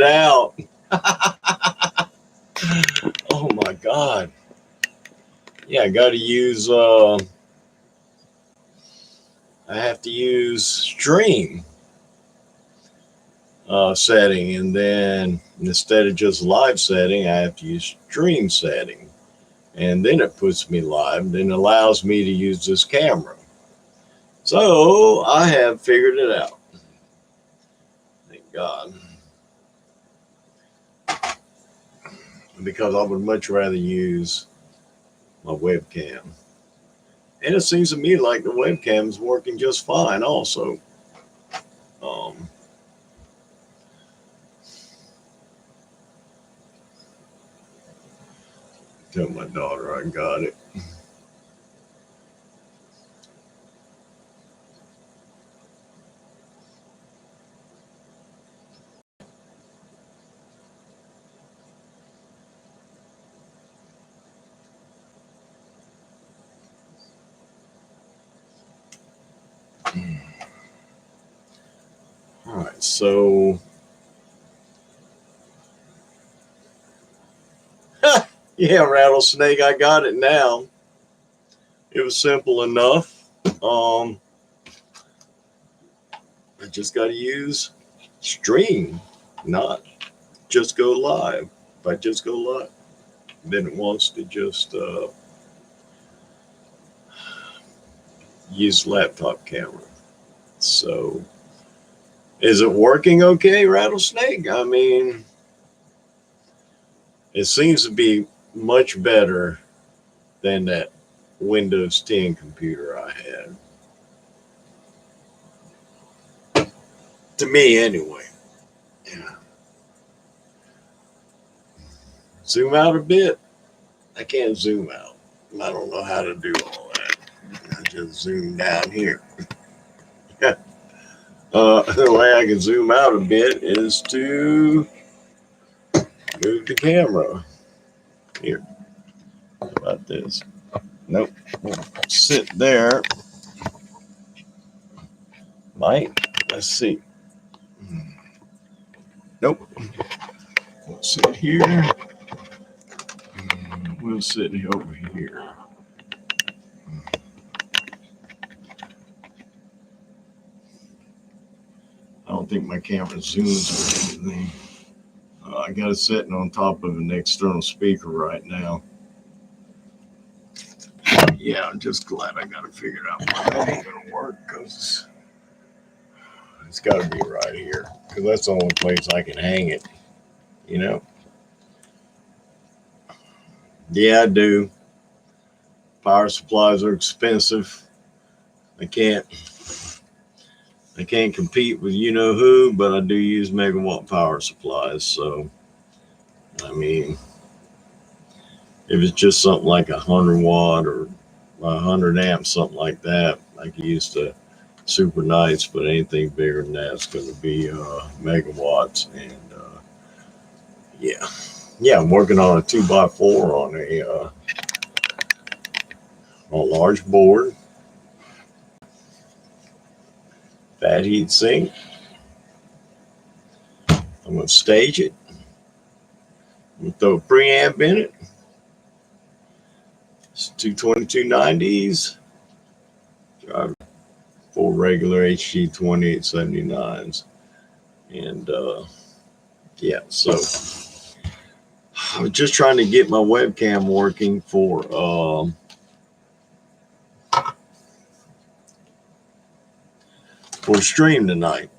out. Oh my God. Yeah, I got to use, I have to use stream setting. And then instead of just live setting, I have to use stream setting. And then it puts me live, then allows me to use this camera. So I have figured it out. Thank God. Because I would much rather use my webcam. And it seems to me like the webcam is working just fine also. Um, Tell my daughter I got it. All right, so yeah, rattlesnake, I got it now. It was simple enough. Um, I just got to use stream, not just go live. If I just go live, then it wants to just use laptop camera. So, is it working okay, Rattlesnake? I mean, it seems to be much better than that Windows 10 computer I had. To me, anyway. Yeah. Zoom out a bit. I can't zoom out. I don't know how to do all that. I just zoom down here. The way I can zoom out a bit is to move the camera. Here. How about this? Nope. Sit there. Might. Let's see. Nope. We'll sit here. We'll sit over here. I don't think my camera zooms or anything. I got it sitting on top of an external speaker right now. Yeah, I'm just glad I got to figure out why that ain't going to work, because it's got to be right here, because that's the only place I can hang it, you know? Yeah, I do. Power supplies are expensive. I can't compete with you know who, but I do use megawatt power supplies. So, I mean, if it's just something like 100 watt or 100 amp, something like that, I can use the super nice. But anything bigger than that is going to be megawatts. And yeah, I'm working on a 2x4 on a large board, fat heat sink. I'm going to stage it. I'm going to throw a preamp in it. It's two 2290s. Drive 4 regular HG 2879s. And yeah, so I was just trying to get my webcam working for stream tonight.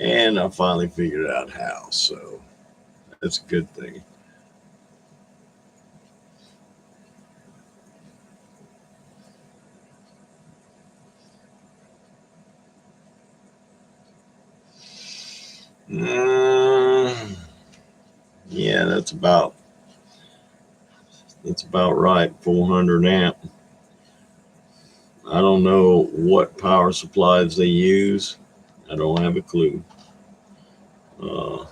And I finally figured out how, so that's a good thing. Yeah, that's about right. 400 amp. I don't know what power supplies they use. I don't have a clue. I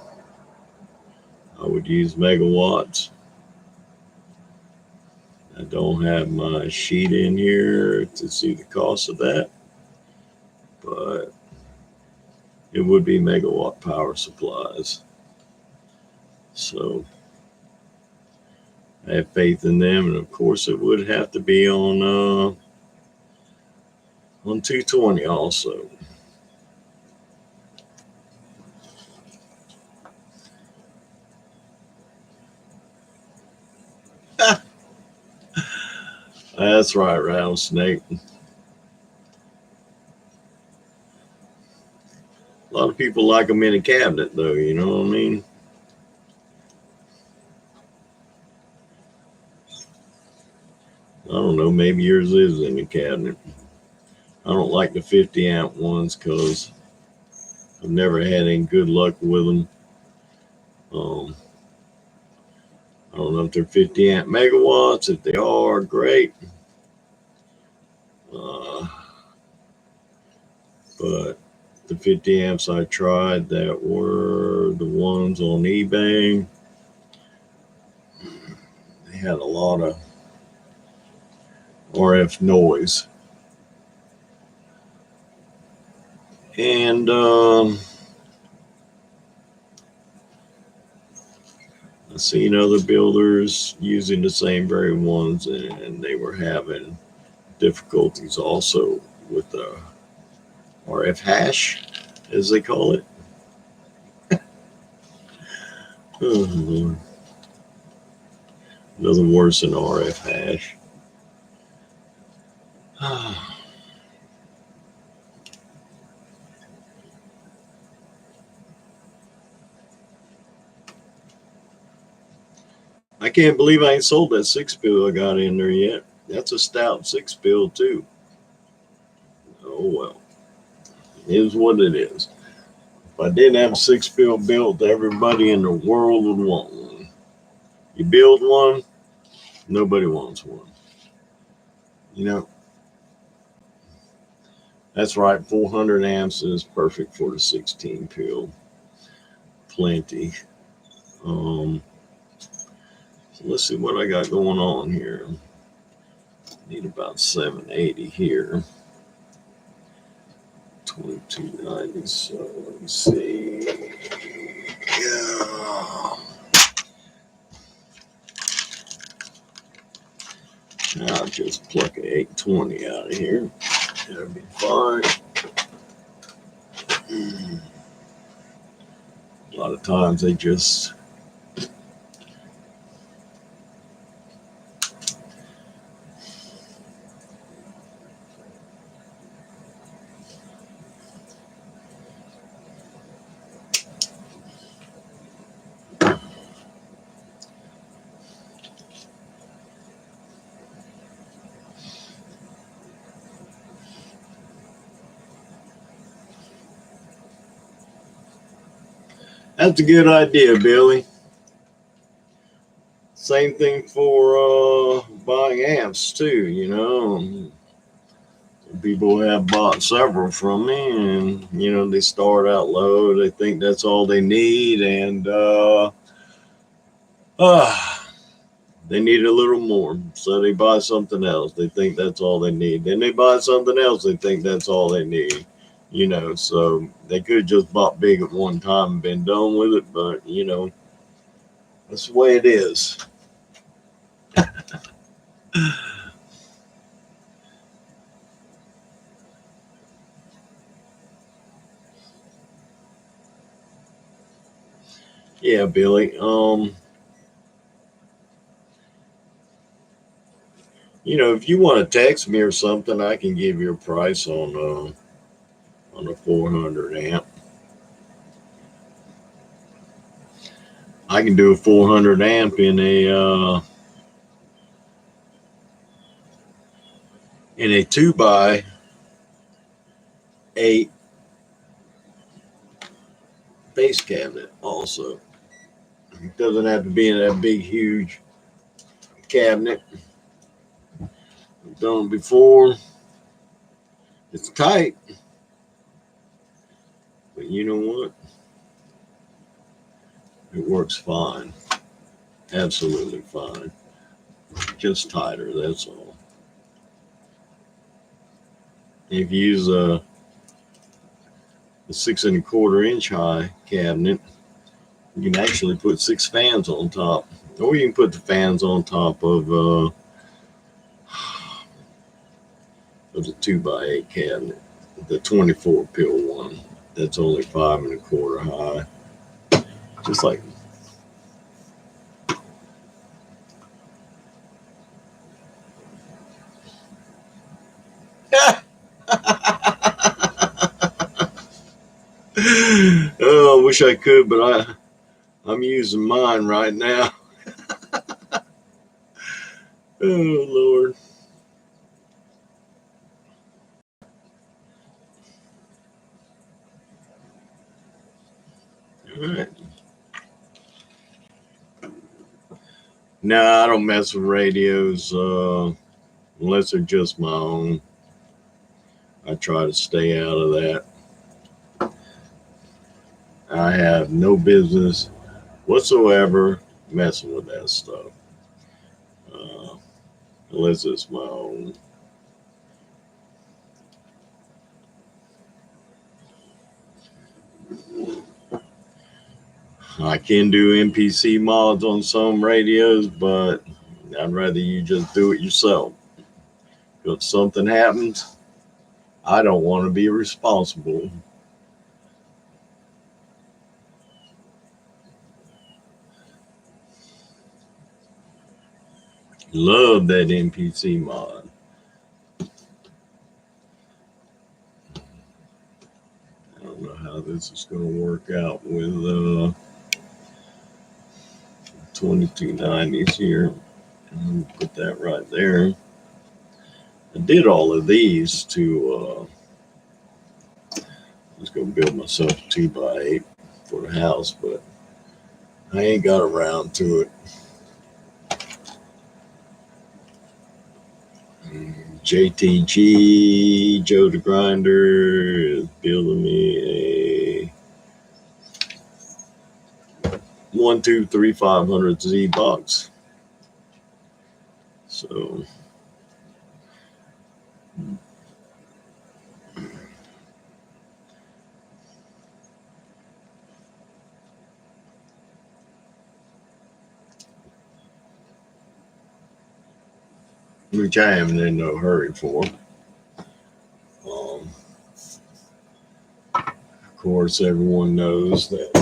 would use megawatts. I don't have my sheet in here to see the cost of that, but it would be Megawatt Power Supplies. So I have faith in them, and of course it would have to be on 220 also. That's right, Rattlesnake. A lot of people like them in a cabinet, though. You know what I mean? I don't know. Maybe yours is in the cabinet. I don't like the 50 amp ones because I've never had any good luck with them. I don't know if they're 50 amp megawatts. If they are, great. But the 50 amps I tried that were the ones on eBay, they had a lot of RF noise. And I've seen other builders using the same very ones, and they were having difficulties also with the RF hash, as they call it. Oh, Lord. Nothing worse than RF hash. I can't believe I ain't sold that 6 bill I got in there yet. That's a stout 6 bill too. Oh well, it is what it is. If I didn't have a 6 bill built, everybody in the world would want one. You build one, nobody wants one. You know, that's right. 400 amps is perfect for the 16 pill. Plenty. So let's see what I got going on here. Need about 780 here. 2290. So let me see. Yeah. I'll just pluck an 820 out of here. That'll be fine. A lot of times they just that's a good idea, Billy. Same thing for buying amps too, you know. People have bought several from me, and you know, they start out low, they think that's all they need, and they need a little more, so they buy something else. They think that's all they need. Then they buy something else, they think that's all they need. You know, so they could have just bought big at one time and been done with it, but you know, that's the way it is. Yeah, Billy. You know, if you want to text me or something, I can give you a price on a 400 amp. I can do a 400 amp in a 2x8 bass cabinet also. It doesn't have to be in that big, huge cabinet. I've done it before. It's tight, but you know what? It works fine. Absolutely fine. Just tighter, that's all. If you use a 6 1/4 inch high cabinet. You can actually put 6 fans on top, or you can put the fans on top of the 2x8 cabinet, the 24 pill one. That's only 5 1/4 high, just like. Oh, I wish I could, but I'm using mine right now. Oh, Lord. All right. No, I don't mess with radios unless they're just my own. I try to stay out of that. I have no business whatsoever messing with that stuff unless it's my own. I can do MPC mods on some radios, but I'd rather you just do it yourself. If something happens, I don't want to be responsible. Love that MPC mod. I don't know how this is going to work out with 2290s here. Put that right there. I did all of these to I was going to build myself a 2x8 for the house, but I ain't got around to it. JTG, Joe the Grinder, is building me a 123-500Z box. So which I am in no hurry for. Of course, everyone knows that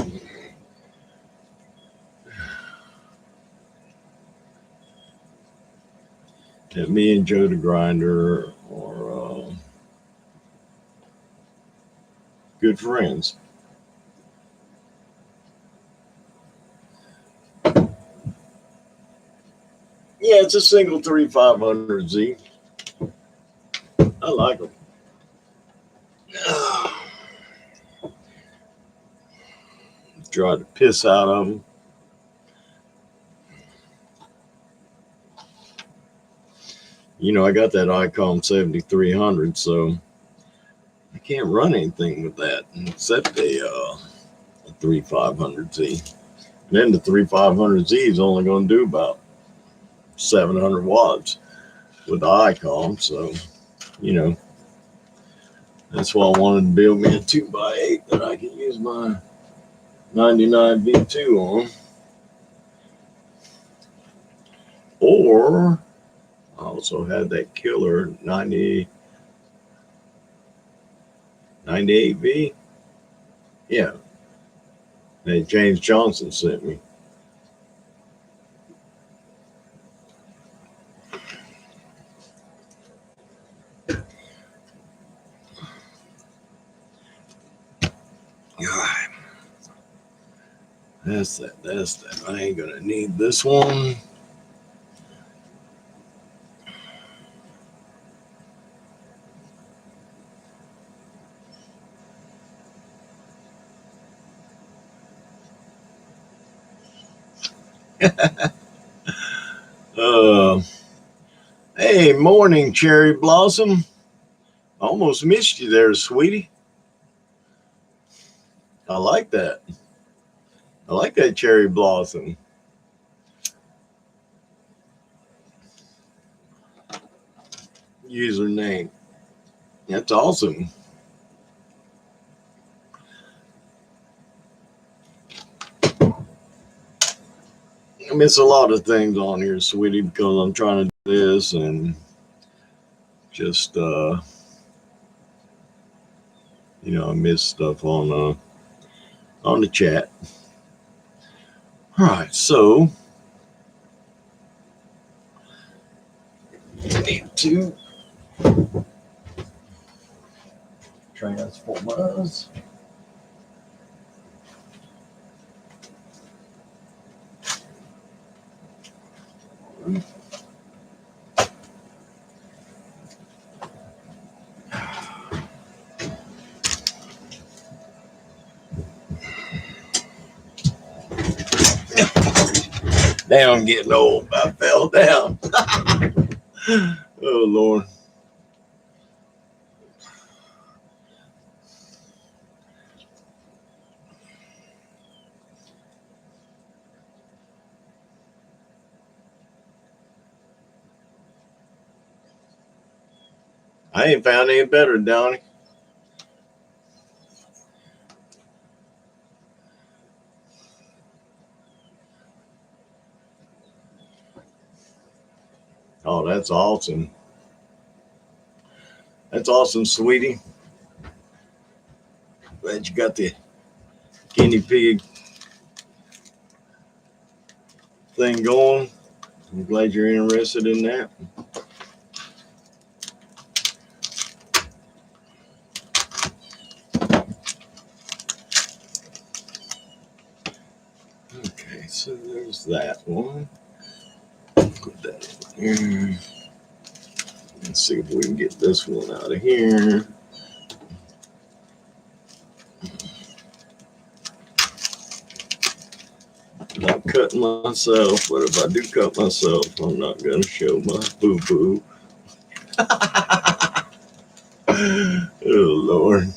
me and Joe the Grinder are good friends. Yeah, it's a single 3500Z. I like them. Tried to piss out of them. You know, I got that ICOM 7300, so I can't run anything with that except a 3500Z. And then the 3500Z is only going to do about 700 watts with the ICOM, so you know, that's why I wanted to build me a 2x8 that I can use my 99 V2 on. Or I also had that killer 98V. Yeah, that James Johnson sent me. That's that. I ain't gonna need this one. Hey, morning, Cherry Blossom. Almost missed you there, sweetie. I like that. I like that Cherry Blossom. Username. That's awesome. I miss a lot of things on here, sweetie, because I'm trying to do this and just I miss stuff on the chat. All right, so need to transform us. Damn, I'm getting old. I fell down. Oh, Lord. I ain't found any better, Donnie. Oh, that's awesome. That's awesome, sweetie. Glad you got the guinea pig thing going. I'm glad you're interested in that. Okay, so there's that one. Put that in here. Let's see if we can get this one out of here. I'm not cutting myself, but if I do cut myself, I'm not going to show my boo-boo. Oh, Lord.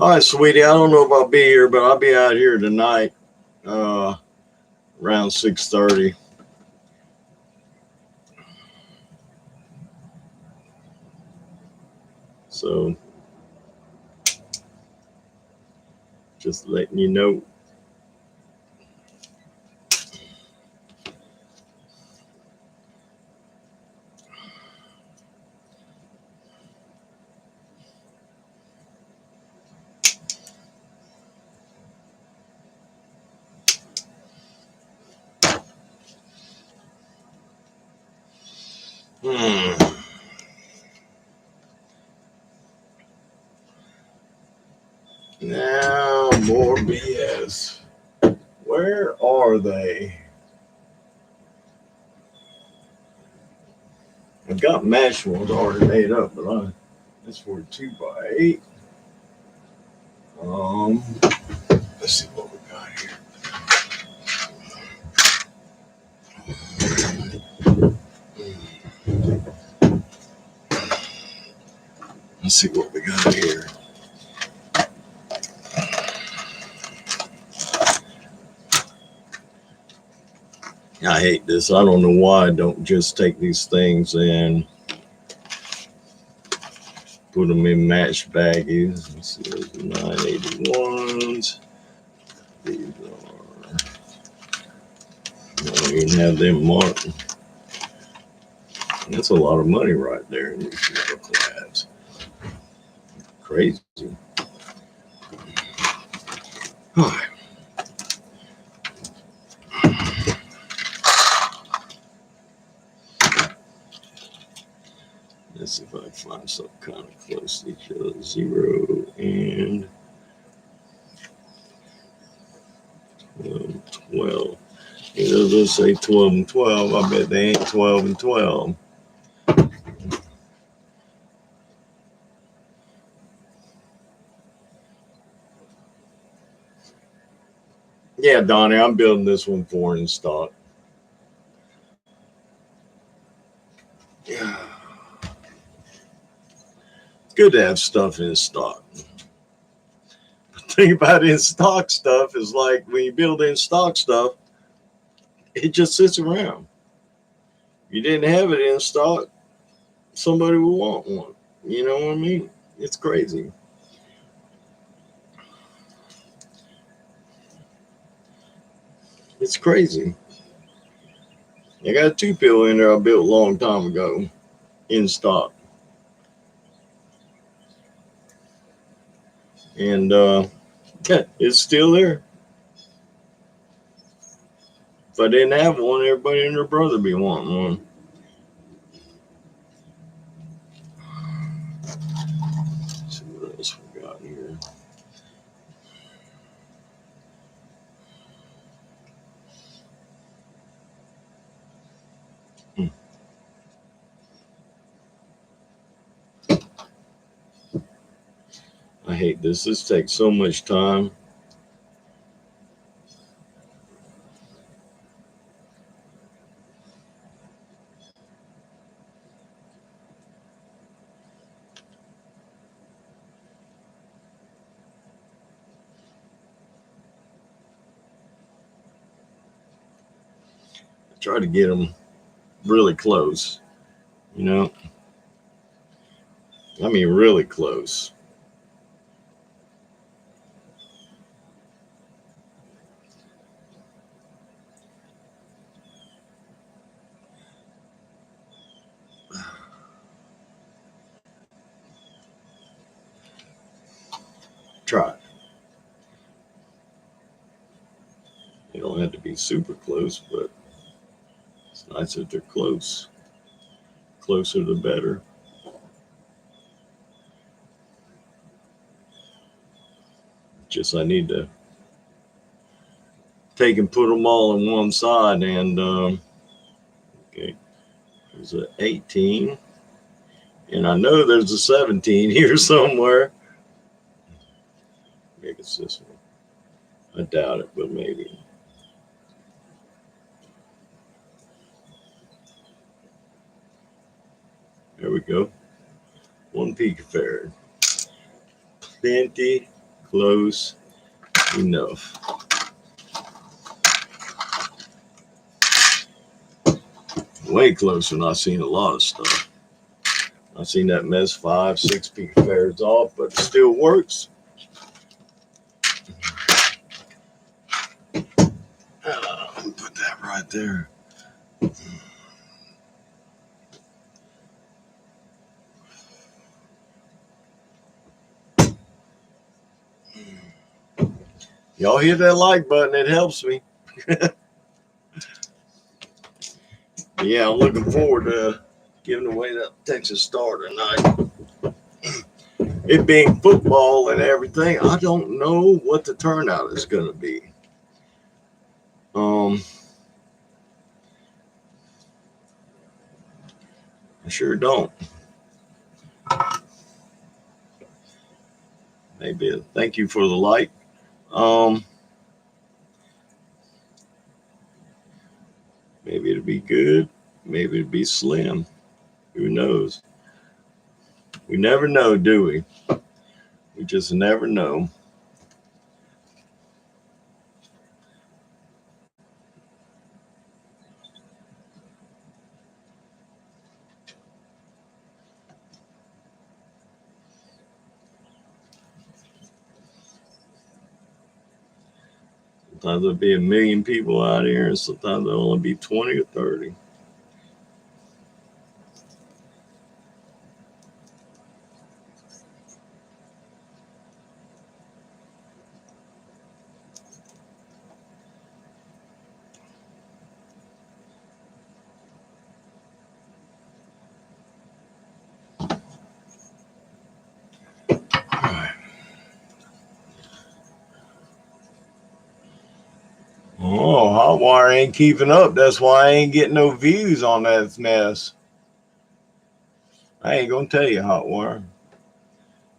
All right, sweetie, I don't know if I'll be here, but I'll be out here tonight around 6:30. So just letting you know. Now, more BS. Where are they? I've got mesh ones already made up, but that's for 2x8. Let's see what we got here. Let's see what we got here. I hate this. I don't know why I don't just take these things and put them in match baggies. Let's see, those are 981s. These are, I don't even have them marked. That's a lot of money right there in these metal clads. Crazy. All right. Let's see if I can find something kind of close to each other. 0 and 12. You know, they'll say 12 and 12. I bet they ain't 12 and 12. Yeah, Donnie, I'm building this one for in stock. Yeah. It's good to have stuff in stock. The thing about in stock stuff is like when you build in stock stuff, it just sits around. If you didn't have it in stock, somebody will want one. You know what I mean? It's crazy. It's crazy. I got a 2-pill in there I built a long time ago in stock. And it's still there. If I didn't have one, everybody and their brother be wanting one. Let's see what else we got here. I hate this. This takes so much time. I try to get them really close, you know? I mean, really close. Try it. You don't have to be super close, but it's nice that they're close. Closer the better. Just I need to take and put them all on one side. And okay, there's an 18, and I know there's a 17 here somewhere. Maybe it's this one. I doubt it, but maybe. There we go. 1 picofarad. Plenty close enough. Way closer than I've seen a lot of stuff. I've seen that mess 5, 6 picofarads off, but it still works. Put that right there. Y'all hit that like button, it helps me. Yeah, I'm looking forward to giving away that Texas Star tonight. It being football and everything, I don't know what the turnout is going to be. I sure don't. Maybe a thank you for the like. Maybe it'll be good. Maybe it'll be slim. Who knows? We never know, do we? We just never know. Sometimes there'll be 1 million people out here, and sometimes there'll only be 20 or 30. Oh, Hotwire ain't keeping up. That's why I ain't getting no views on that mess. I ain't gonna tell you, Hotwire.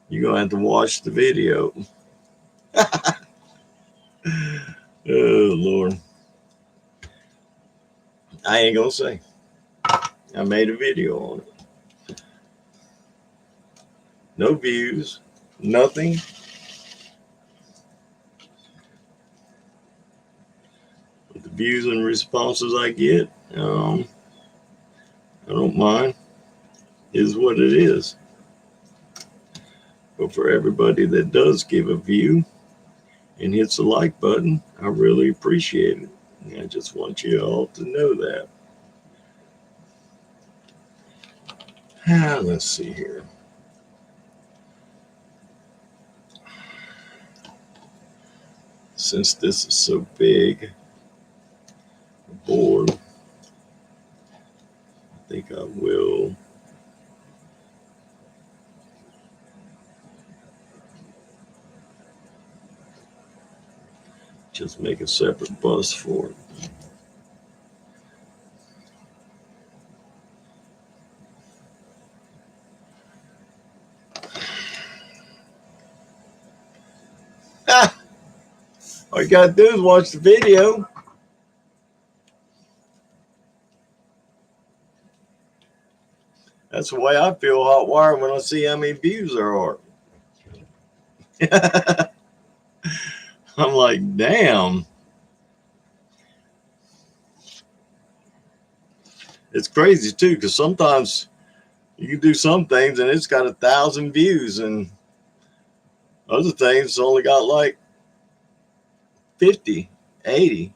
You're gonna have to watch the video. Oh, Lord. I ain't gonna say. I made a video on it. No views, nothing. But the views and responses I get, I don't mind. It is what it is. But for everybody that does give a view and hits the like button, I really appreciate it. I just want you all to know that. Let's see here. Since this is so big, the board, I think I will just make a separate bus for it. All you gotta do is watch the video. That's the way I feel Hotwire when I see how many views there are. I'm like, damn. It's crazy too, because sometimes you can do some things and it's got 1,000 views, and other things only got like 50, 80.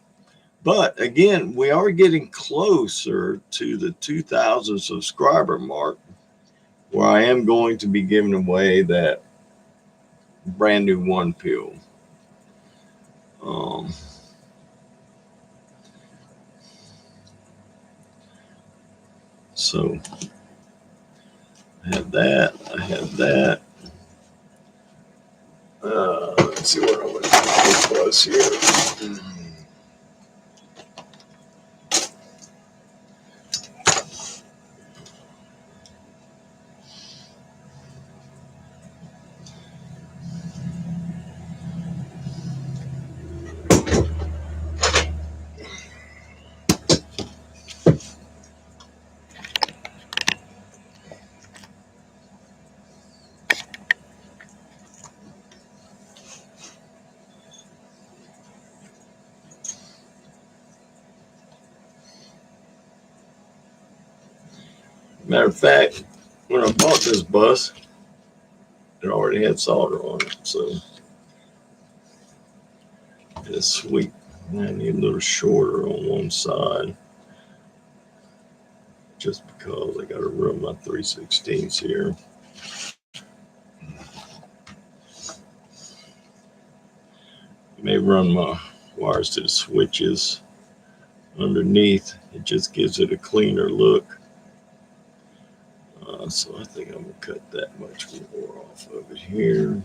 But again, we are getting closer to the 2,000 subscriber mark, where I am going to be giving away that brand new one pill. So I have that. I have that. Let's see what I'm going to do with this here. Matter of fact, when I bought this bus, it already had solder on it, so it's sweet. I need a little shorter on one side, just because I got to run my 3/16 here. I may run my wires to the switches underneath. It just gives it a cleaner look. So I think I'm going to cut that much more off of it here.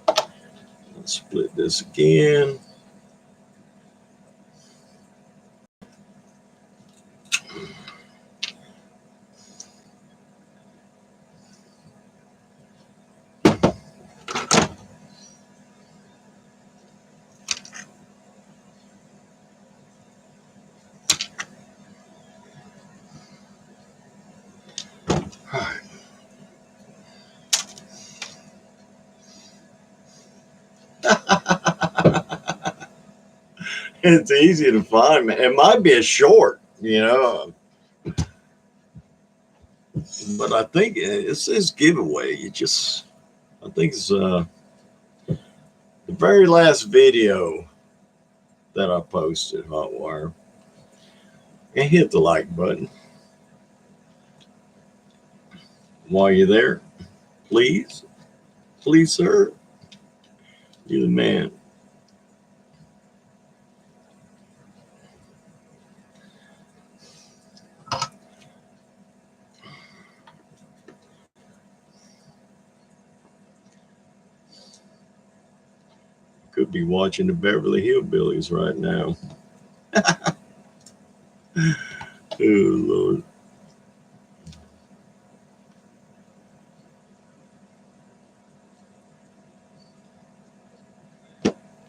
I'll split this again. It's easy to find, man. It might be a short, but I think it says giveaway. I think it's the very last video that I posted, Hotwire. And hit the like button. While you're there, please, sir, you're the man. Could be watching the Beverly Hillbillies right now. Oh, Lord.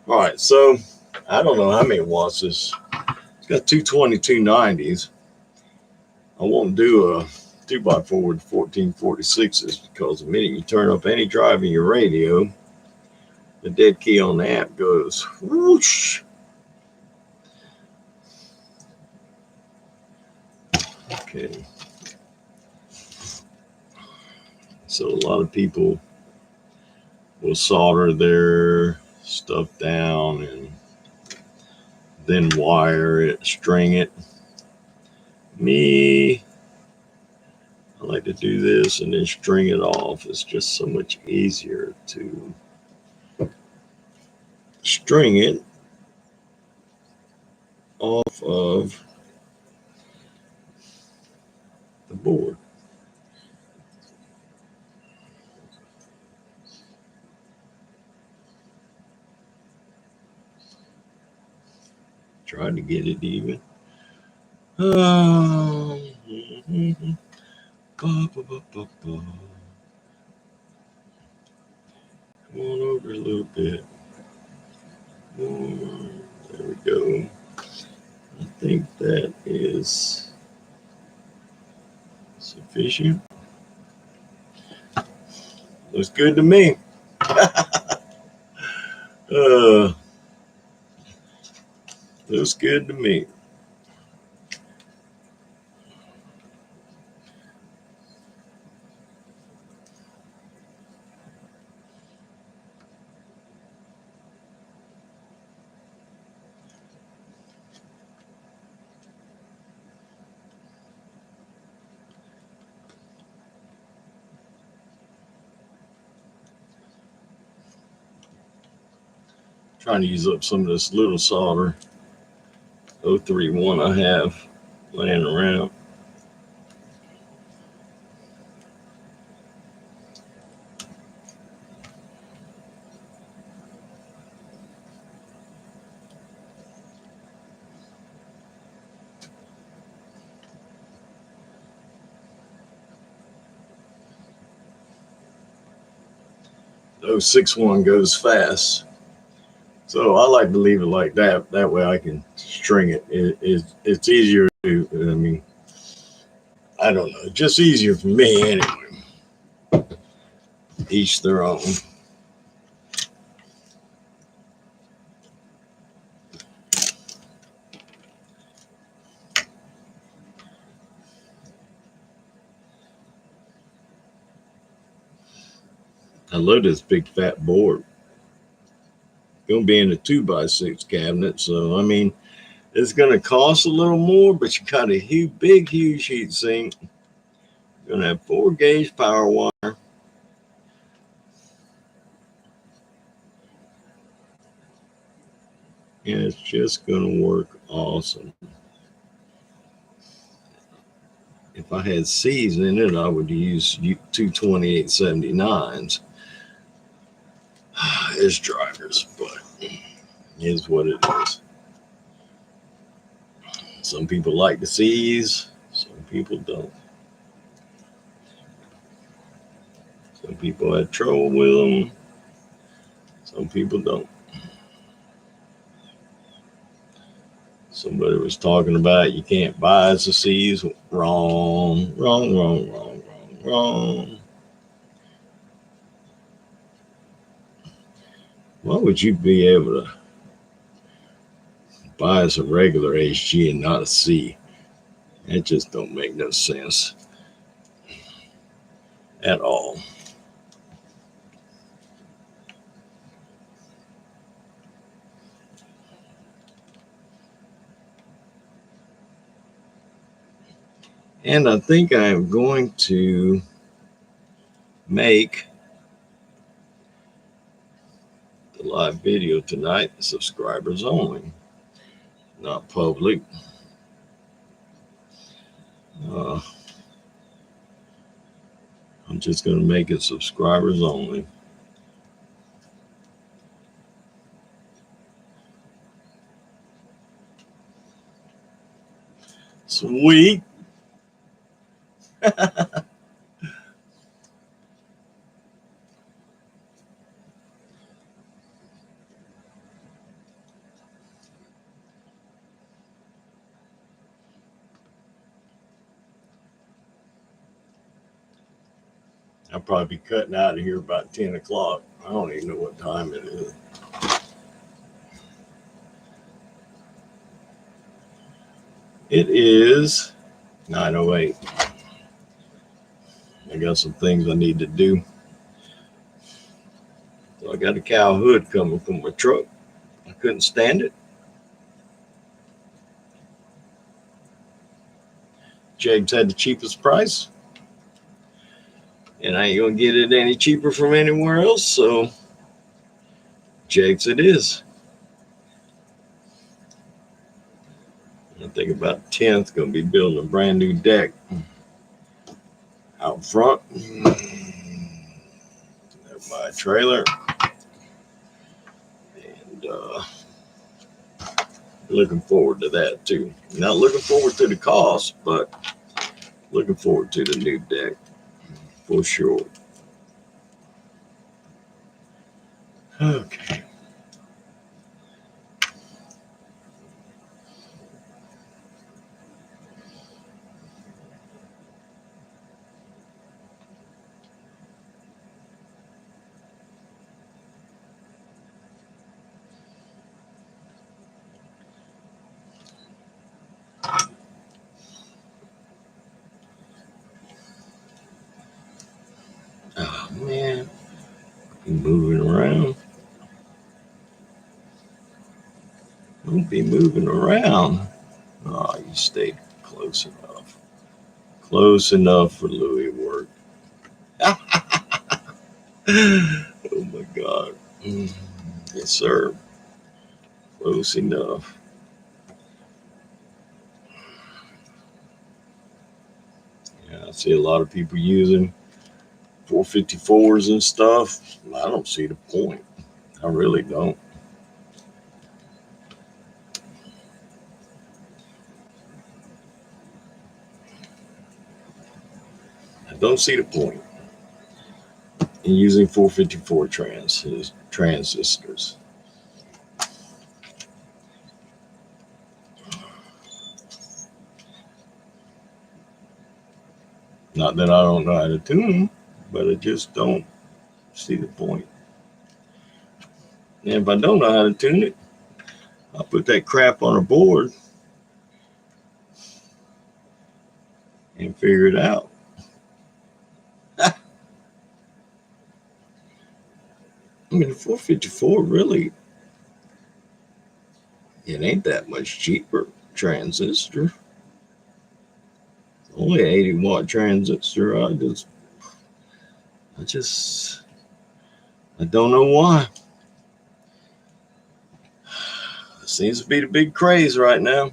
All right, so I don't know how many watts this. It's got 220, 290s. I won't do a 2x4 with 1446s because the minute you turn up any drive in your radio, the dead key on the app goes whoosh. Okay. So a lot of people will solder their stuff down and then wire it, string it. Me, I like to do this and then string it off. It's just so much easier to string it off of the board. Trying to get it even. Mm-hmm. Come on over a little bit. More. There we go. I think that is sufficient. Looks good to me. Looks good to me. Trying to use up some of this little solder 031 I have laying around. The 061 goes fast. So I like to leave it like that. That way I can string it. It's easier to, I mean, I don't know. Just easier for me anyway. Each their own. I love this big fat board. Going to be in a 2x6 cabinet. So, I mean, it's going to cost a little more, but you got a big, huge heat sink. You're going to have 4-gauge power wire. And it's just going to work awesome. If I had C's in it, I would use 22879s as drivers, but it is what it is. Some people like the C's, some people don't. Some people have trouble with them, some people don't. Somebody was talking about you can't buy the C's. Wrong. Why would you be able to buy us a regular HG and not a C? That just don't make no sense at all. And I think I am going to make the live video tonight subscribers only, not public. I'm just going to make it subscribers only. Sweet. I'll probably be cutting out of here about 10 o'clock. I don't even know what time it is. It is 9:08. I got some things I need to do. So I got a cow hood coming from my truck. I couldn't stand it. James had the cheapest price, and I ain't gonna get it any cheaper from anywhere else. So Jake's it is. I think about 10th gonna be building a brand new deck out front. There's my trailer, and looking forward to that too. Not looking forward to the cost, but looking forward to the new deck for sure. Okay. Oh man, moving around. Don't be moving around. Oh, you stayed close enough. Close enough for Louis work. Oh my God. Yes, sir. Close enough. Yeah, I see a lot of people using 454s and stuff. I don't see the point. I really don't. I don't see the point in using 454 transistors. Not that I don't know how to tune them, but I just don't see the point. And if I don't know how to tune it, I'll put that crap on a board and figure it out. I mean, the 454 really, it ain't that much cheaper transistor. Only an 80-watt transistor. I don't know why. It seems to be the big craze right now.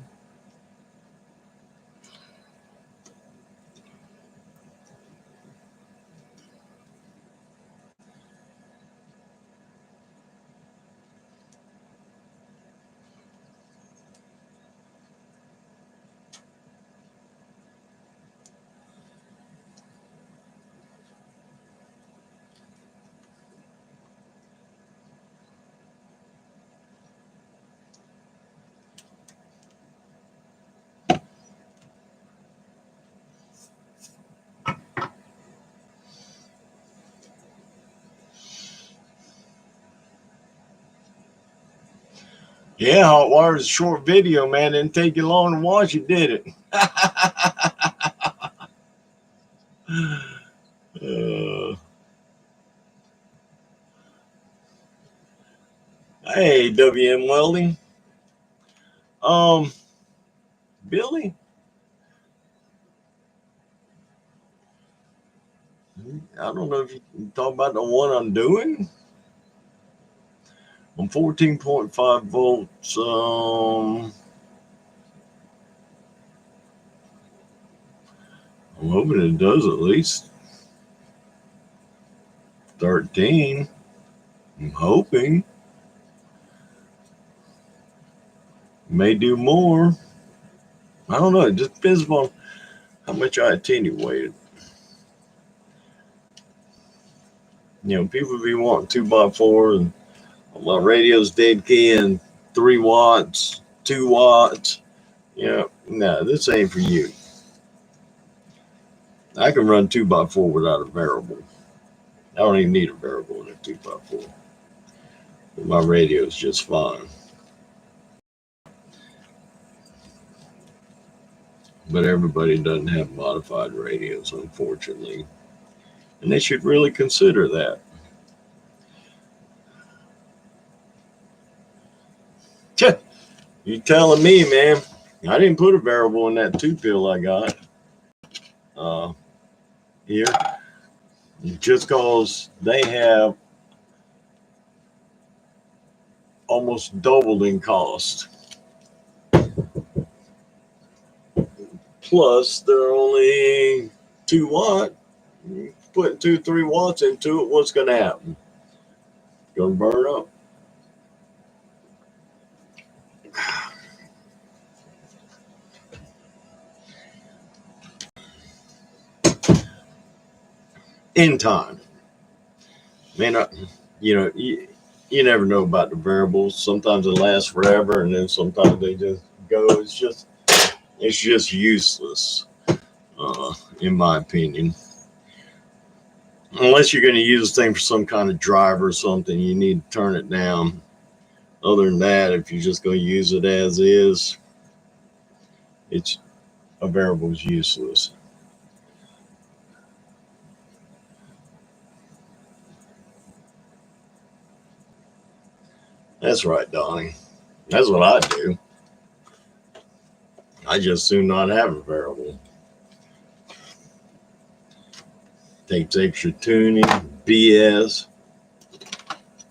Yeah, Hot Wire is a short video, man. Didn't take you long to watch it, did it? Hey, WM Welding. Billy? I don't know if you can talk about the one I'm doing. I'm 14.5 volts. I'm hoping it does at least 13. I'm hoping. May do more. I don't know. It just depends upon how much I attenuated. You know, people be wanting 2x4 and my radio's dead key and 3 watts, 2 watts. You know, no, this ain't for you. I can run 2x4 without a variable. I don't even need a variable in a 2x4. My radio is just fine. But everybody doesn't have modified radios, unfortunately. And they should really consider that. You telling me, man? I didn't put a variable in that 2 pill I got here, just cause they have almost doubled in cost. Plus, they're only 2 watt. Putting 2-3 watts into it, what's going to happen? Going to burn up. In time, man. You never know about the variables. Sometimes it lasts forever, and then sometimes they just go. It's just useless, in my opinion. Unless you're going to use this thing for some kind of drive or something, you need to turn it down. Other than that, if you're just going to use it as is, a variable is useless. That's right, Donnie. That's what I do. I just soon not have a variable. Takes extra tuning, BS,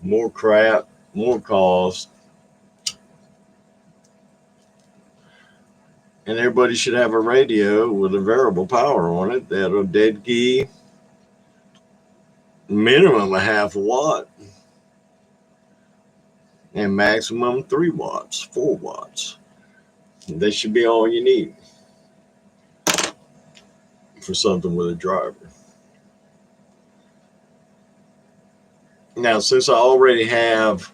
more crap, more cost. And everybody should have a radio with a variable power on it that'll dead key minimum a half a watt and maximum 3 watts, 4 watts. That should be all you need for something with a driver. Now, since I already have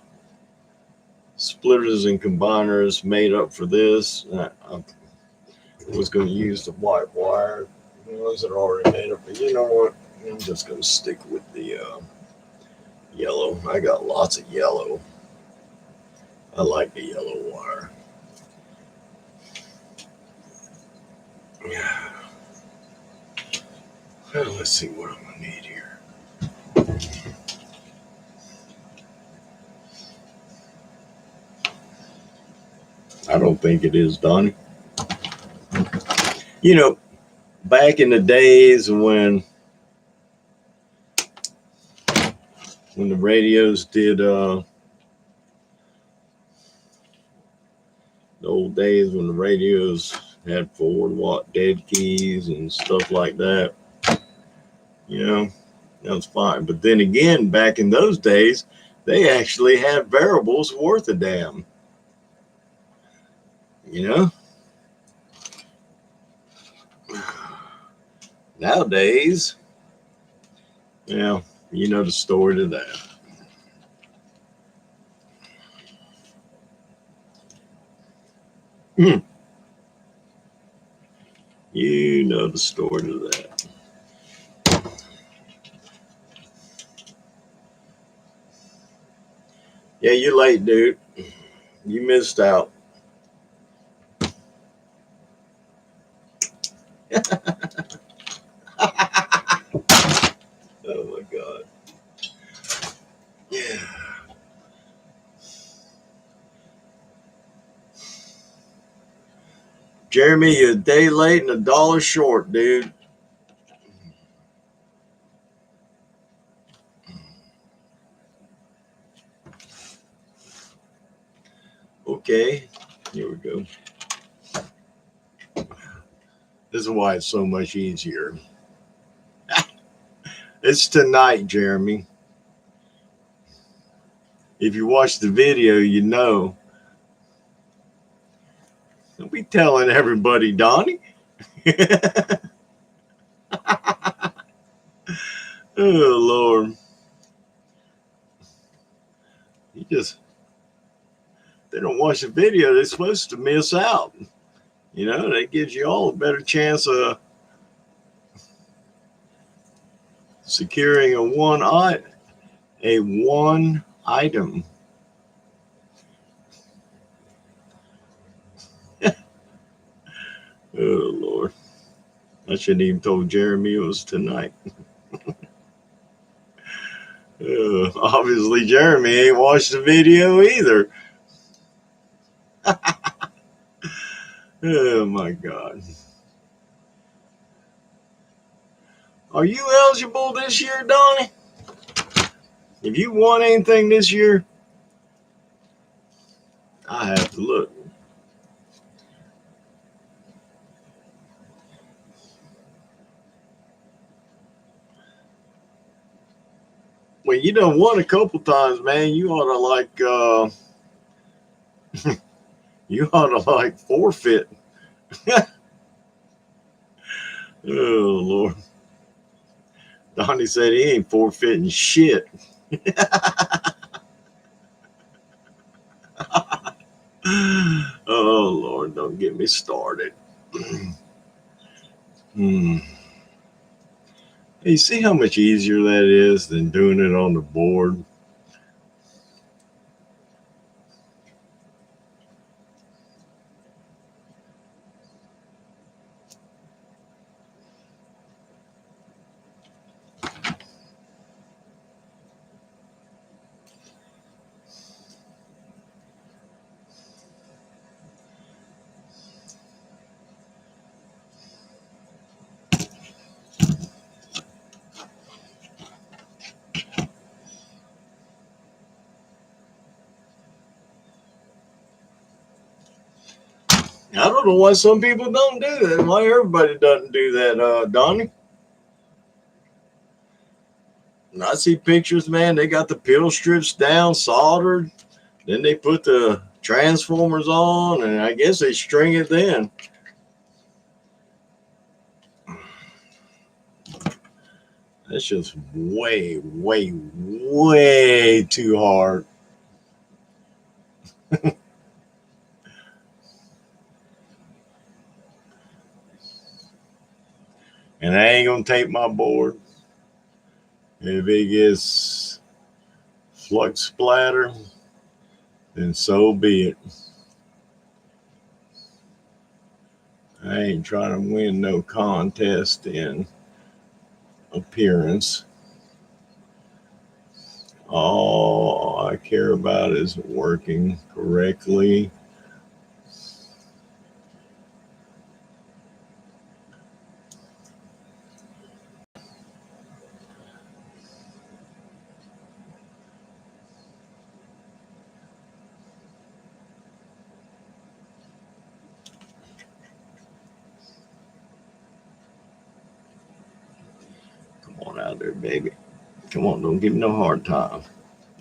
splitters and combiners made up for this, I was going to use the white wire, the ones that are already made up. But you know what? I'm just going to stick with the yellow. I got lots of yellow. I like the yellow wire. Yeah. Well, let's see what I'm going to need here. I don't think it is done. You know, back in the days when the radios did the old days when the radios had 4 watt dead keys and stuff like that, that was fine. But then again, back in those days, they actually had variables worth a damn. Nowadays, you know the story to that. You know the story to that. Yeah, you're late, dude. You missed out. Oh my God. Yeah. Jeremy, you're a day late and $1 short, dude. Okay, here we go. This is why it's so much easier. It's tonight, Jeremy. If you watch the video, you know. Don't be telling everybody, Donnie. Oh, Lord. They don't watch the video, they're supposed to miss out. That gives you all a better chance of securing a one item. Oh, Lord. I shouldn't even told Jeremy it was tonight. Obviously, Jeremy ain't watched the video either. Oh my God. Are you eligible this year, Donnie? If you won anything this year, I have to look. Well, you done won a couple times, man. You ought to you ought to forfeit. Oh Lord. Donnie said he ain't forfeiting shit. Oh Lord, don't get me started. Hmm. You see how much easier that is than doing it on the board? I don't know why some people don't do that. Why everybody doesn't do that, Donnie? And I see pictures, man. They got the peel strips down, soldered. Then they put the transformers on, and I guess they string it then. That's just way, way, way too hard. And I ain't gonna tape my board. If it gets flux splatter, then so be it. I ain't trying to win no contest in appearance. All I care about is working correctly. Come on out there, baby. Come on, don't give me no hard time.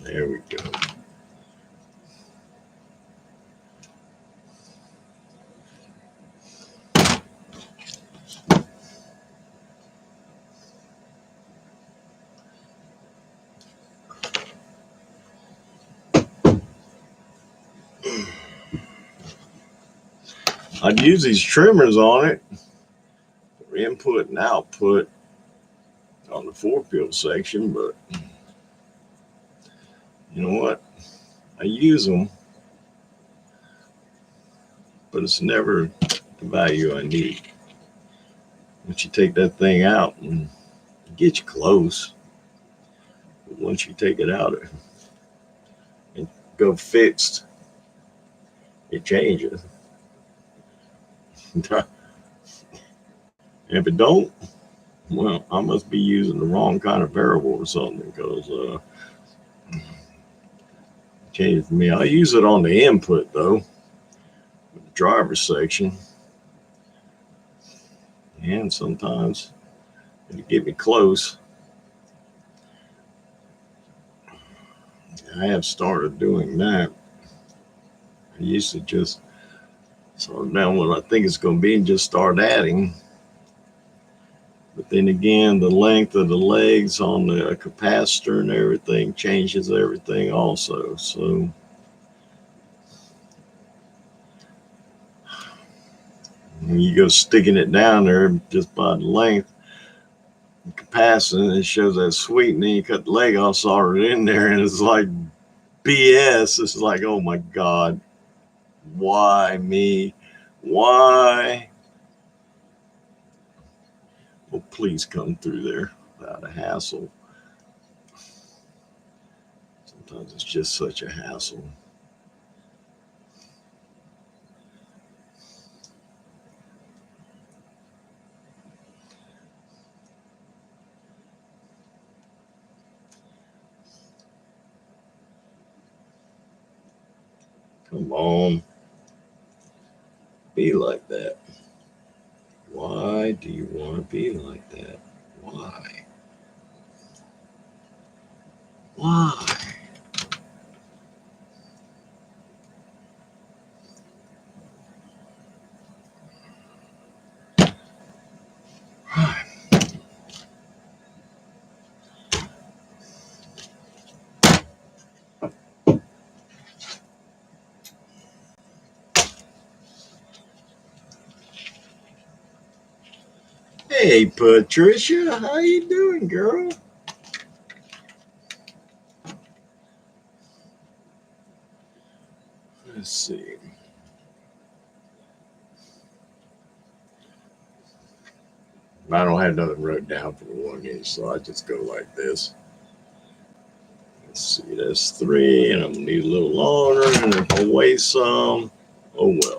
There we go. I'd use these trimmers on it for input and output on the 4-peel section, but you know what? I use them, but it's never the value I need. Once you take that thing out, and get you close, but once you take it out and go fixed, it changes. If it don't, well, I must be using the wrong kind of variable or something, because it changed for me. I use it on the input though, with the driver section, and sometimes it'll get me close. I have started doing that. I used to just sort down what I think it's going to be and just start adding. But then again, the length of the legs on the capacitor and everything changes everything also. So when you go sticking it down there just by the length, the capacitor, it shows that sweet, and then you cut the leg off, solder it in there, and it's like BS. It's like, oh my God, why me? Why? Well, please come through there without a hassle. Sometimes it's just such a hassle. Come on. Be like that. Why do you want to be like that? Why? Why? Hey, Patricia, how you doing, girl? Let's see. I don't have nothing wrote down for the 1 inch, so I just go like this. Let's see, that's 3, and I'm gonna need a little longer, and if I waste some, oh well.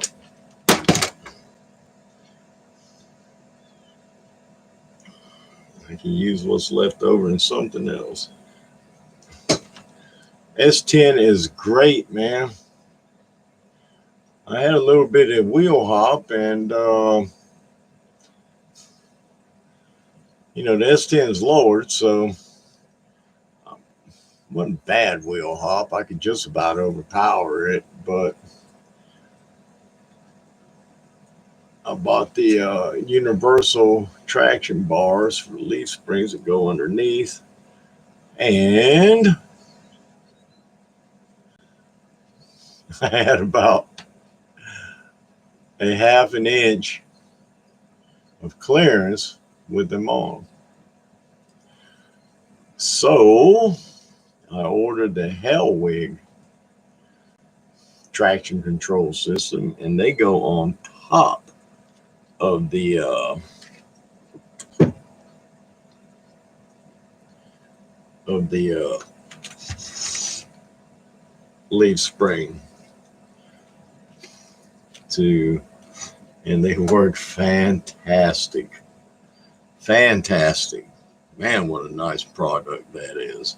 I can use what's left over in something else. S10 is great, man. I had a little bit of wheel hop, and the S10 is lowered, so wasn't bad wheel hop. I could just about overpower it, but I bought the universal traction bars for leaf springs that go underneath, and I had about a half an inch of clearance with them on. So I ordered the Hellwig traction control system, and they go on top of the leaf spring and they work fantastic. Man, what a nice product that is.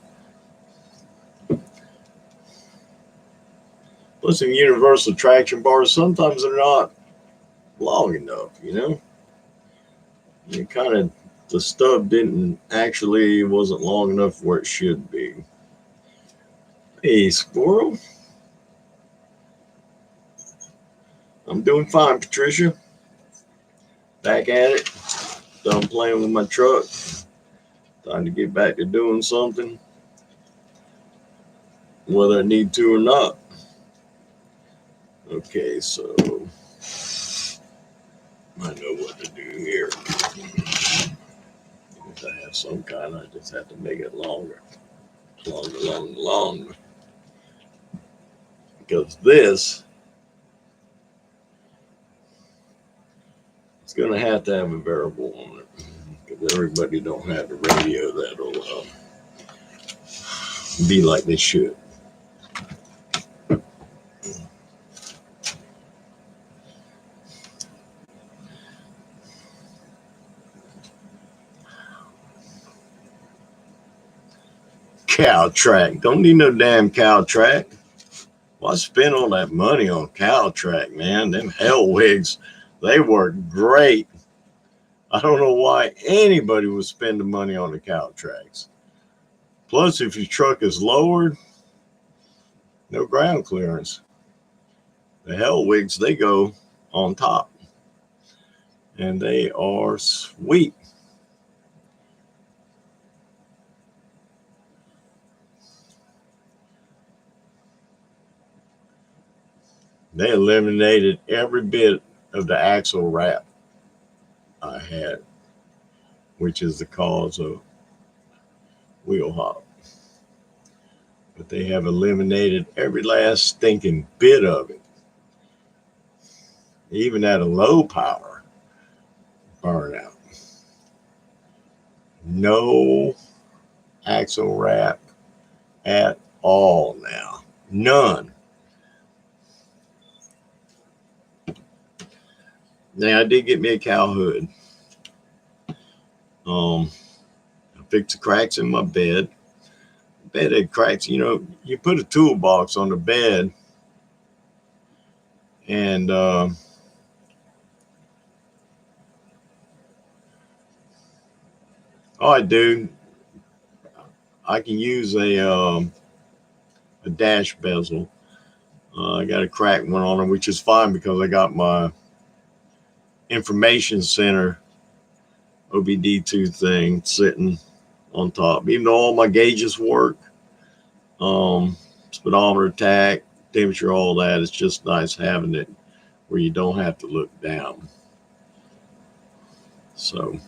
Plus, the universal traction bars, sometimes they're not long enough, the stub wasn't long enough where it should be. Hey, squirrel. I'm doing fine, Patricia. Back at it. Done playing with my truck. Time to get back to doing something, whether I need to or not. Okay, so I know what to do here. If I have some kind, I just have to make it longer. Longer. Because this is going to have a variable on it. Because everybody don't have the radio that'll be like they should. Cow-Track. Don't need no damn Cow-Track. Why spend all that money on Cow-Track, man? Them Hellwigs, they work great. I don't know why anybody would spend the money on the Cow-Tracks. Plus, if your truck is lowered, no ground clearance. The Hellwigs, they go on top. And they are sweet. They eliminated every bit of the axle wrap I had, which is the cause of wheel hop. But they have eliminated every last stinking bit of it. Even at a low power burnout. No axle wrap at all now. None. Now, I did get me a cow hood. I fixed the cracks in my bed. The bed had cracks. You put a toolbox on the bed, And all I do, I can use a dash bezel. I got a cracked one on it, which is fine because I got my information center OBD2 thing sitting on top. Even though all my gauges work, speedometer, tach, temperature, all that, it's just nice having it where you don't have to look down. So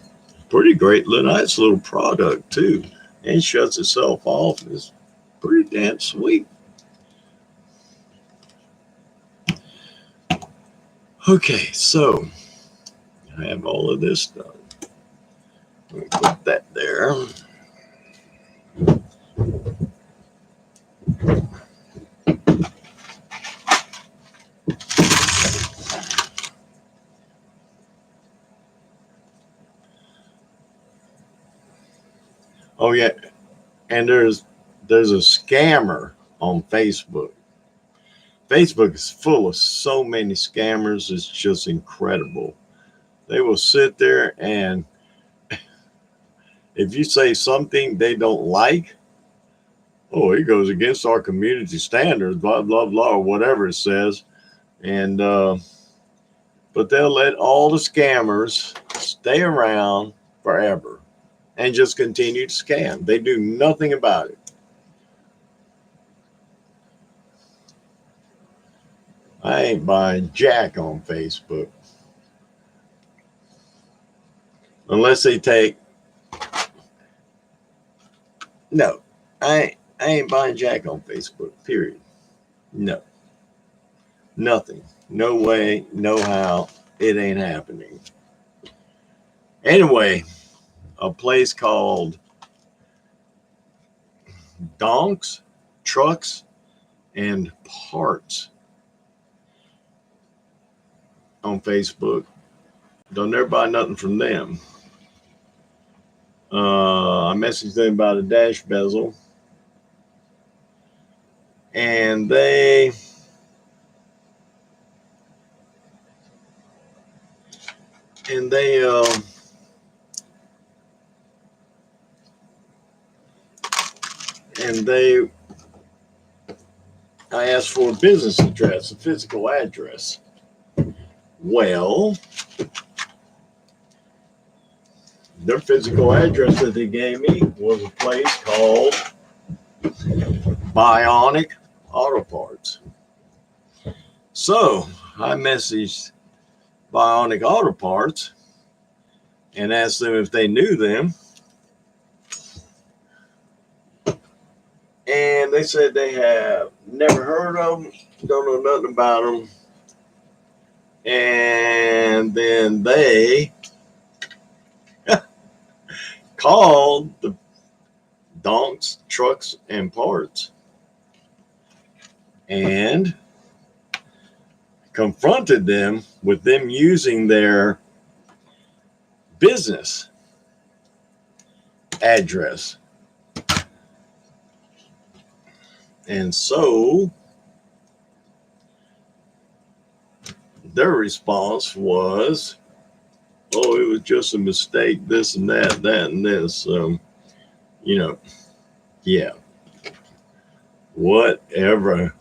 pretty great, nice little product too, and shuts itself off. It's pretty damn sweet. Okay, so I have all of this done. Let me put that there. Oh yeah, and there's a scammer on Facebook. Facebook is full of so many scammers. It's just incredible. They will sit there, and if you say something they don't like, oh, it goes against our community standards, blah blah blah, or whatever it says, and but they'll let all the scammers stay around forever and just continue to scam. They do nothing about it. I ain't buying jack on Facebook unless they take. No, I ain't buying jack on Facebook. Period. No, nothing. No way. No how. It ain't happening. Anyway, a place called Donks, Trucks, and Parts on Facebook. Don't ever buy nothing from them. I messaged them about a dash bezel, and they I asked for a business address, a physical address. Well, their physical address that they gave me was a place called Bionic Auto Parts. So I messaged Bionic Auto Parts and asked them if they knew them. And they said they have never heard of them, don't know nothing about them. And then they called the Donks, Trucks, and Parts and confronted them with them using their business address. And so their response was, oh, it was just a mistake, this and that, and this. Yeah, whatever.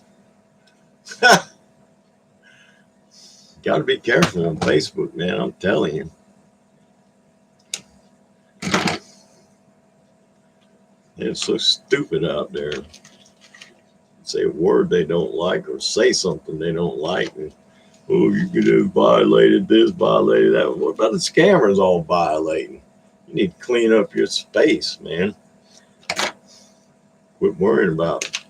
Got to be careful on Facebook, man. I'm telling you. It's so stupid out there. Say a word they don't like or say something they don't like. And, oh, you could have violated this, violated that. What about the scammers all violating? You need to clean up your space, man. Quit worrying about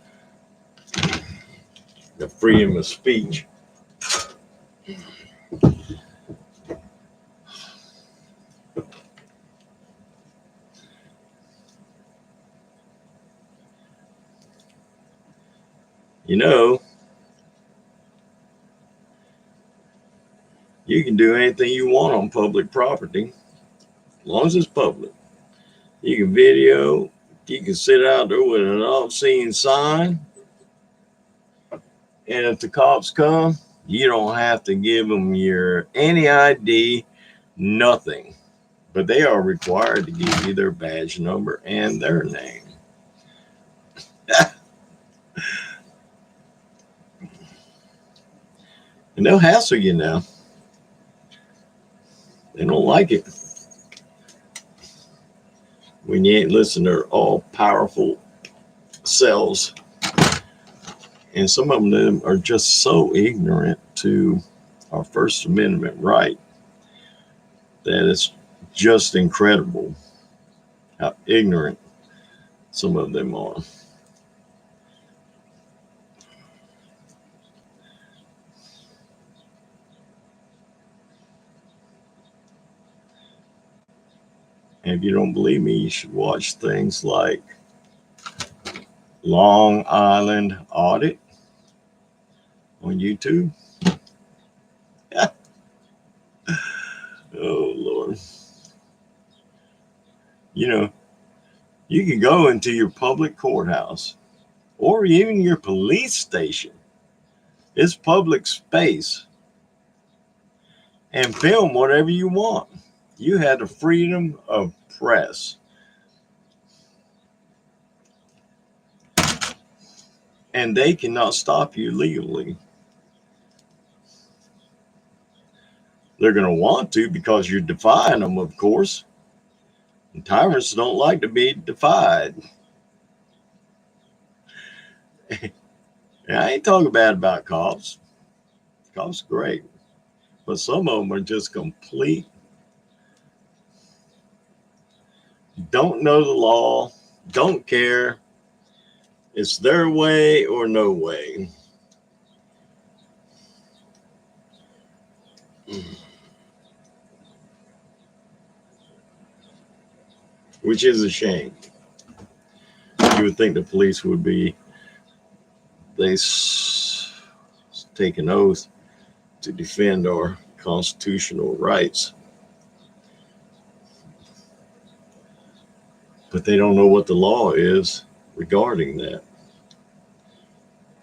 the freedom of speech. You know, you can do anything you want on public property, as long as it's public. You can video, you can sit out there with an obscene sign, and if the cops come, You don't have to give them any ID, nothing. But they are required to give you their badge number and their name. And they'll hassle you now. They don't like it when you ain't listening to their all powerful selves. And some of them are just so ignorant to our First Amendment right that it's just incredible how ignorant some of them are. And if you don't believe me, you should watch things like Long Island Audit on YouTube. Oh, Lord. You know, you can go into your public courthouse or even your police station. It's public space, and film whatever you want. You have the freedom of press. And they cannot stop you legally. They're going to want to because you're defying them, of course. And tyrants don't like to be defied. And I ain't talking bad about cops. Cops are great. But some of them are just complete. Don't know the law. Don't care. It's their way or no way. Which is a shame. You would think the police would be, they take an oath to defend our constitutional rights. But they don't know what the law is regarding that.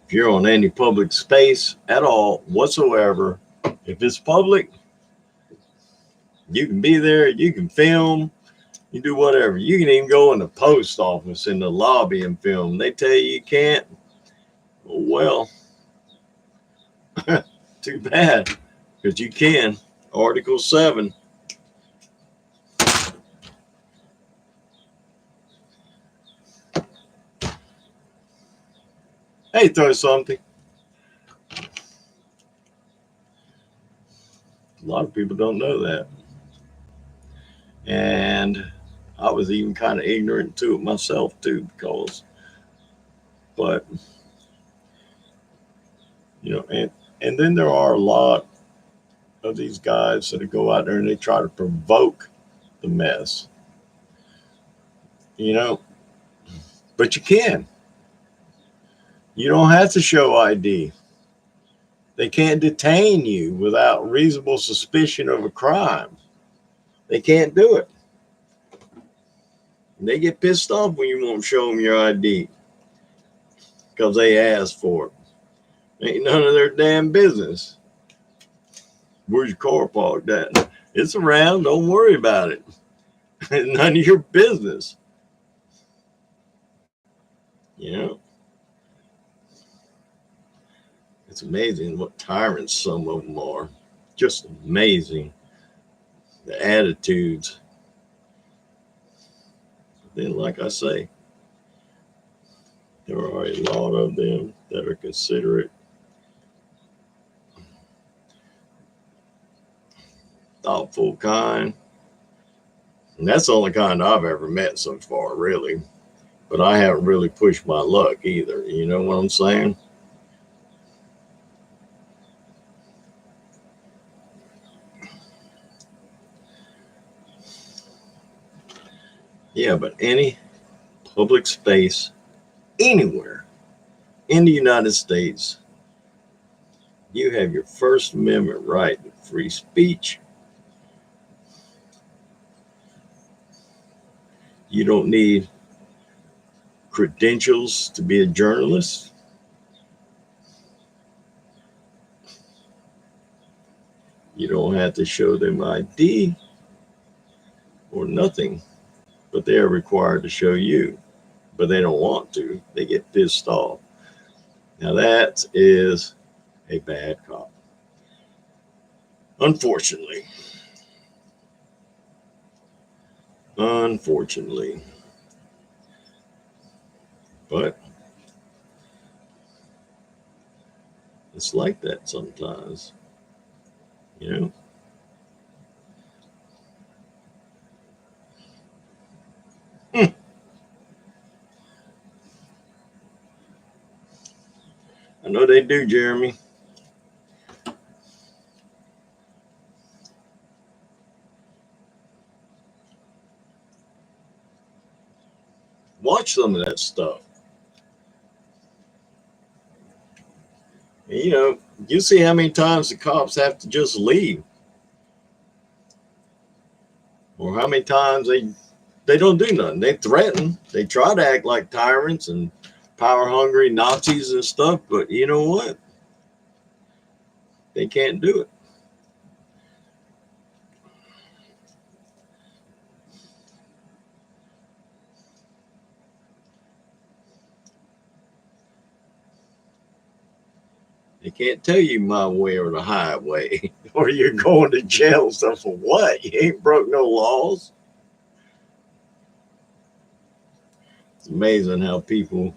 If you're on any public space at all whatsoever, if it's public, you can be there, you can film, you do whatever. You can even go in the post office in the lobby and film. They tell you can't. Well, too bad, because you can. Article 7. Hey, throw something. A lot of people don't know that. And I was even kind of ignorant to it myself too, but and then there are a lot of these guys that go out there and they try to provoke the mess, but you can. You don't have to show ID. They can't detain you without reasonable suspicion of a crime. They can't do it. And they get pissed off when you won't show them your ID because they asked for it. Ain't none of their damn business. Where's your car parked at? It's around. Don't worry about it. None of your business. It's amazing what tyrants some of them are. Just amazing. The attitudes. Then, like I say, there are a lot of them that are considerate, thoughtful, kind. And that's the only kind I've ever met so far, really. But I haven't really pushed my luck either. You know what I'm saying? Yeah, but any public space, anywhere in the United States, you have your First Amendment right to free speech. You don't need credentials to be a journalist. don't have to show them ID or nothing, but they are required to show you, but they don't want to. They get pissed off. Now that is a bad cop, unfortunately. But it's like that sometimes, you know. I know they do, Jeremy. Watch some of that stuff. You know, you see how many times the cops have to just leave, or how many times they don't do nothing. They threaten. They try to act like tyrants and power hungry Nazis and stuff, but you know what? They can't do it. They can't tell you my way or the highway, or you're going to jail. Stuff for what? You ain't broke no laws. It's amazing how people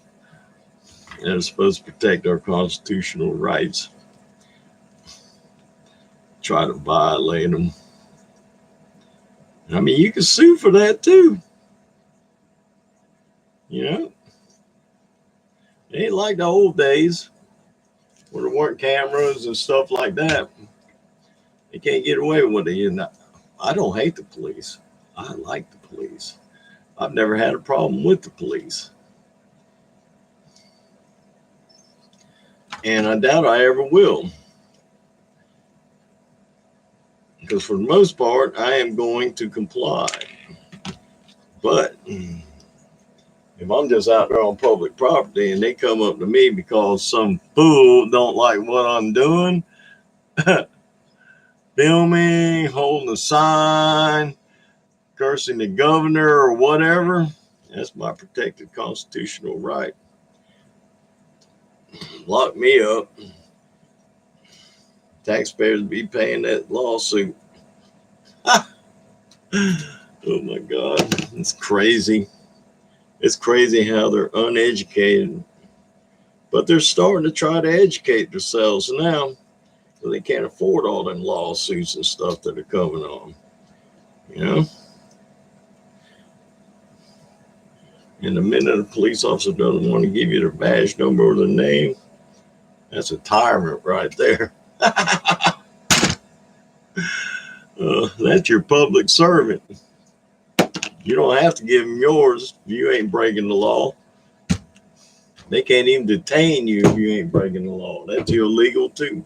that are supposed to protect our constitutional rights try to violate them. I mean, you can sue for that too. You know, it ain't like the old days where there weren't cameras and stuff like that. They can't get away with it. I don't hate the police. I like the police. I've never had a problem with the police. And I doubt I ever will. Because for the most part, I am going to comply. But if I'm just out there on public property and they come up to me because some fool don't like what I'm doing, filming, holding a sign, cursing the governor or whatever, that's my protected constitutional right. Lock me up. Taxpayers be paying that lawsuit. Oh my God, it's crazy. It's crazy how they're uneducated, but they're starting to try to educate themselves now, so they can't afford all them lawsuits and stuff that are coming on. You know, and the minute a police officer doesn't want to give you their badge number or their name, that's a tyrant right there. That's your public servant. You don't have to give them yours if you ain't breaking the law. They can't even detain you if you ain't breaking the law. That's illegal too.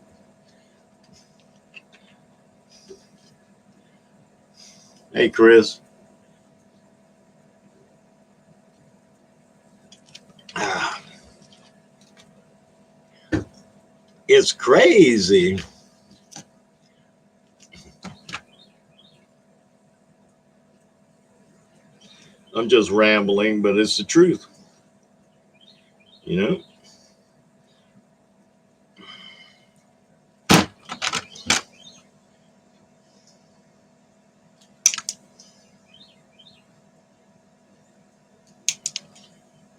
Hey, Chris. It's crazy. I'm just rambling, but it's the truth. You know?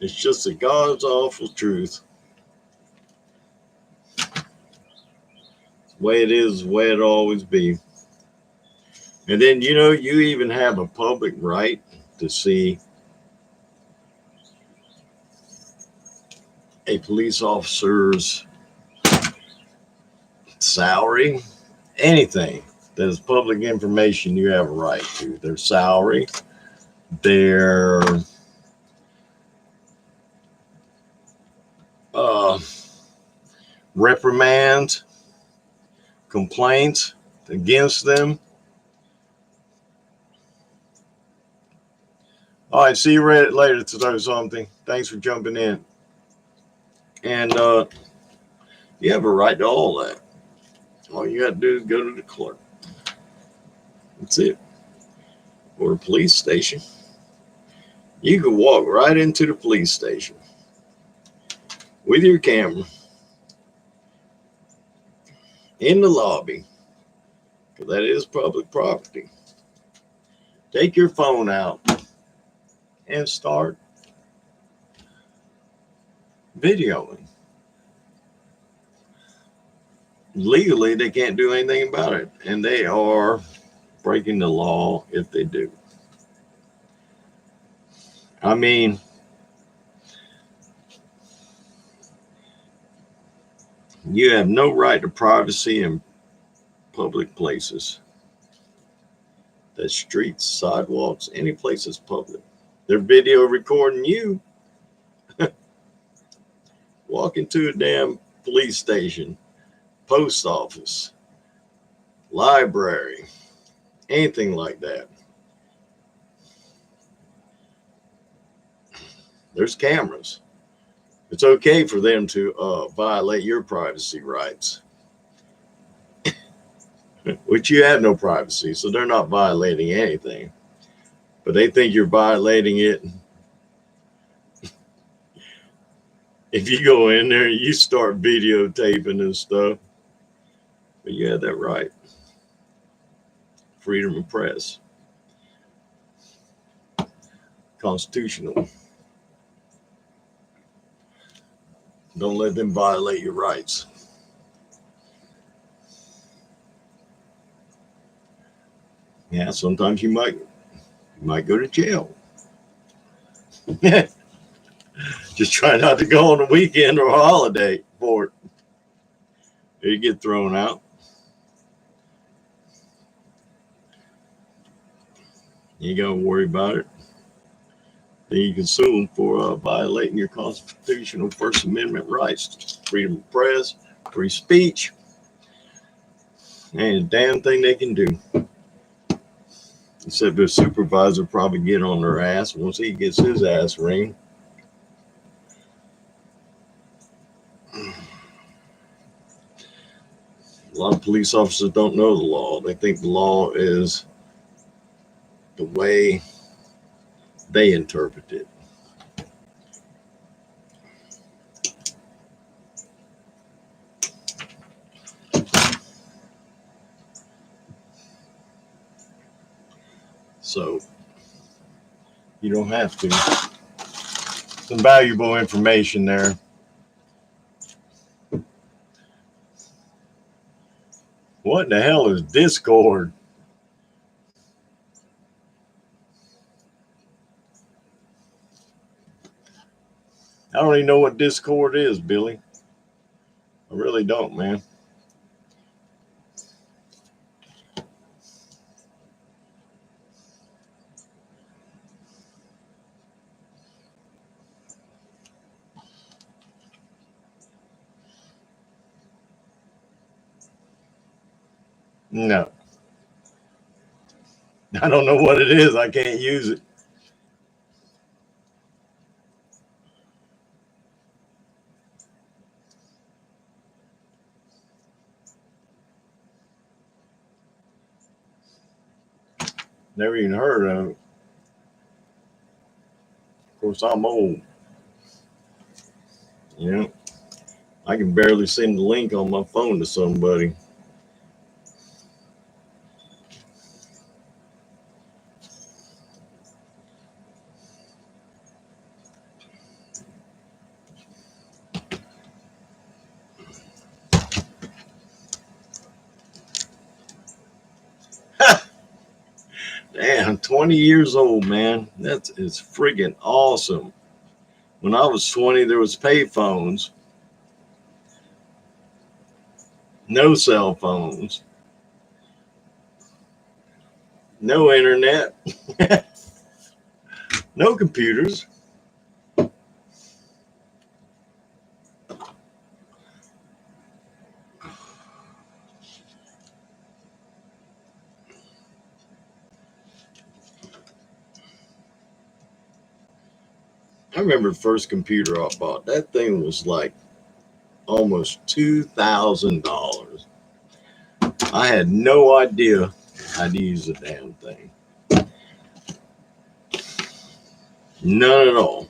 It's just the God's awful truth. The way it is, the way it'll always be. And then, you know, you even have a public right to see a police officer's salary, anything that is public information, you have a right to. Their salary, their reprimands, complaints against them. All right, see you later today, something. Thanks for jumping in. And you have a right to all that. All you got to do is go to the clerk. That's it. Or a police station. You can walk right into the police station with your camera in the lobby, because that is public property. Take your phone out and start videoing. Legally, they can't do anything about it, and they are breaking the law if they do. I mean, you have no right to privacy in public places. That's streets, sidewalks, any place that's public. They're video recording you. Walk into a damn police station, post office, library, anything like that. There's cameras. It's okay for them to violate your privacy rights, which you have no privacy, so they're not violating anything. But they think you're violating it. If you go in there, you start videotaping and stuff. But you have that right. Freedom of press. Constitutional. Don't let them violate your rights. Yeah, sometimes you might go to jail. Just try not to go on a weekend or a holiday for it. You get thrown out. You gotta worry about it. Then you can sue them for violating your constitutional First Amendment rights, freedom of press, free speech, and a damn thing they can do. Except their supervisor probably get on their ass once he gets his ass ring. A lot of police officers don't know the law. They think the law is the way they interpret it. So you don't have to. Some valuable information there. What in the hell is Discord? I don't even know what Discord is, Billy. I really don't, man. No. I don't know what it is. I can't use it. Never even heard of it. Of course, I'm old. You know, I can barely send the link on my phone to somebody. Damn, 20 years old, man. It's friggin' awesome. When I was 20, there was pay phones. No cell phones. No internet. No computers. I remember the first computer I bought. That thing was like almost $2,000. I had no idea I'd use the damn thing. None at all.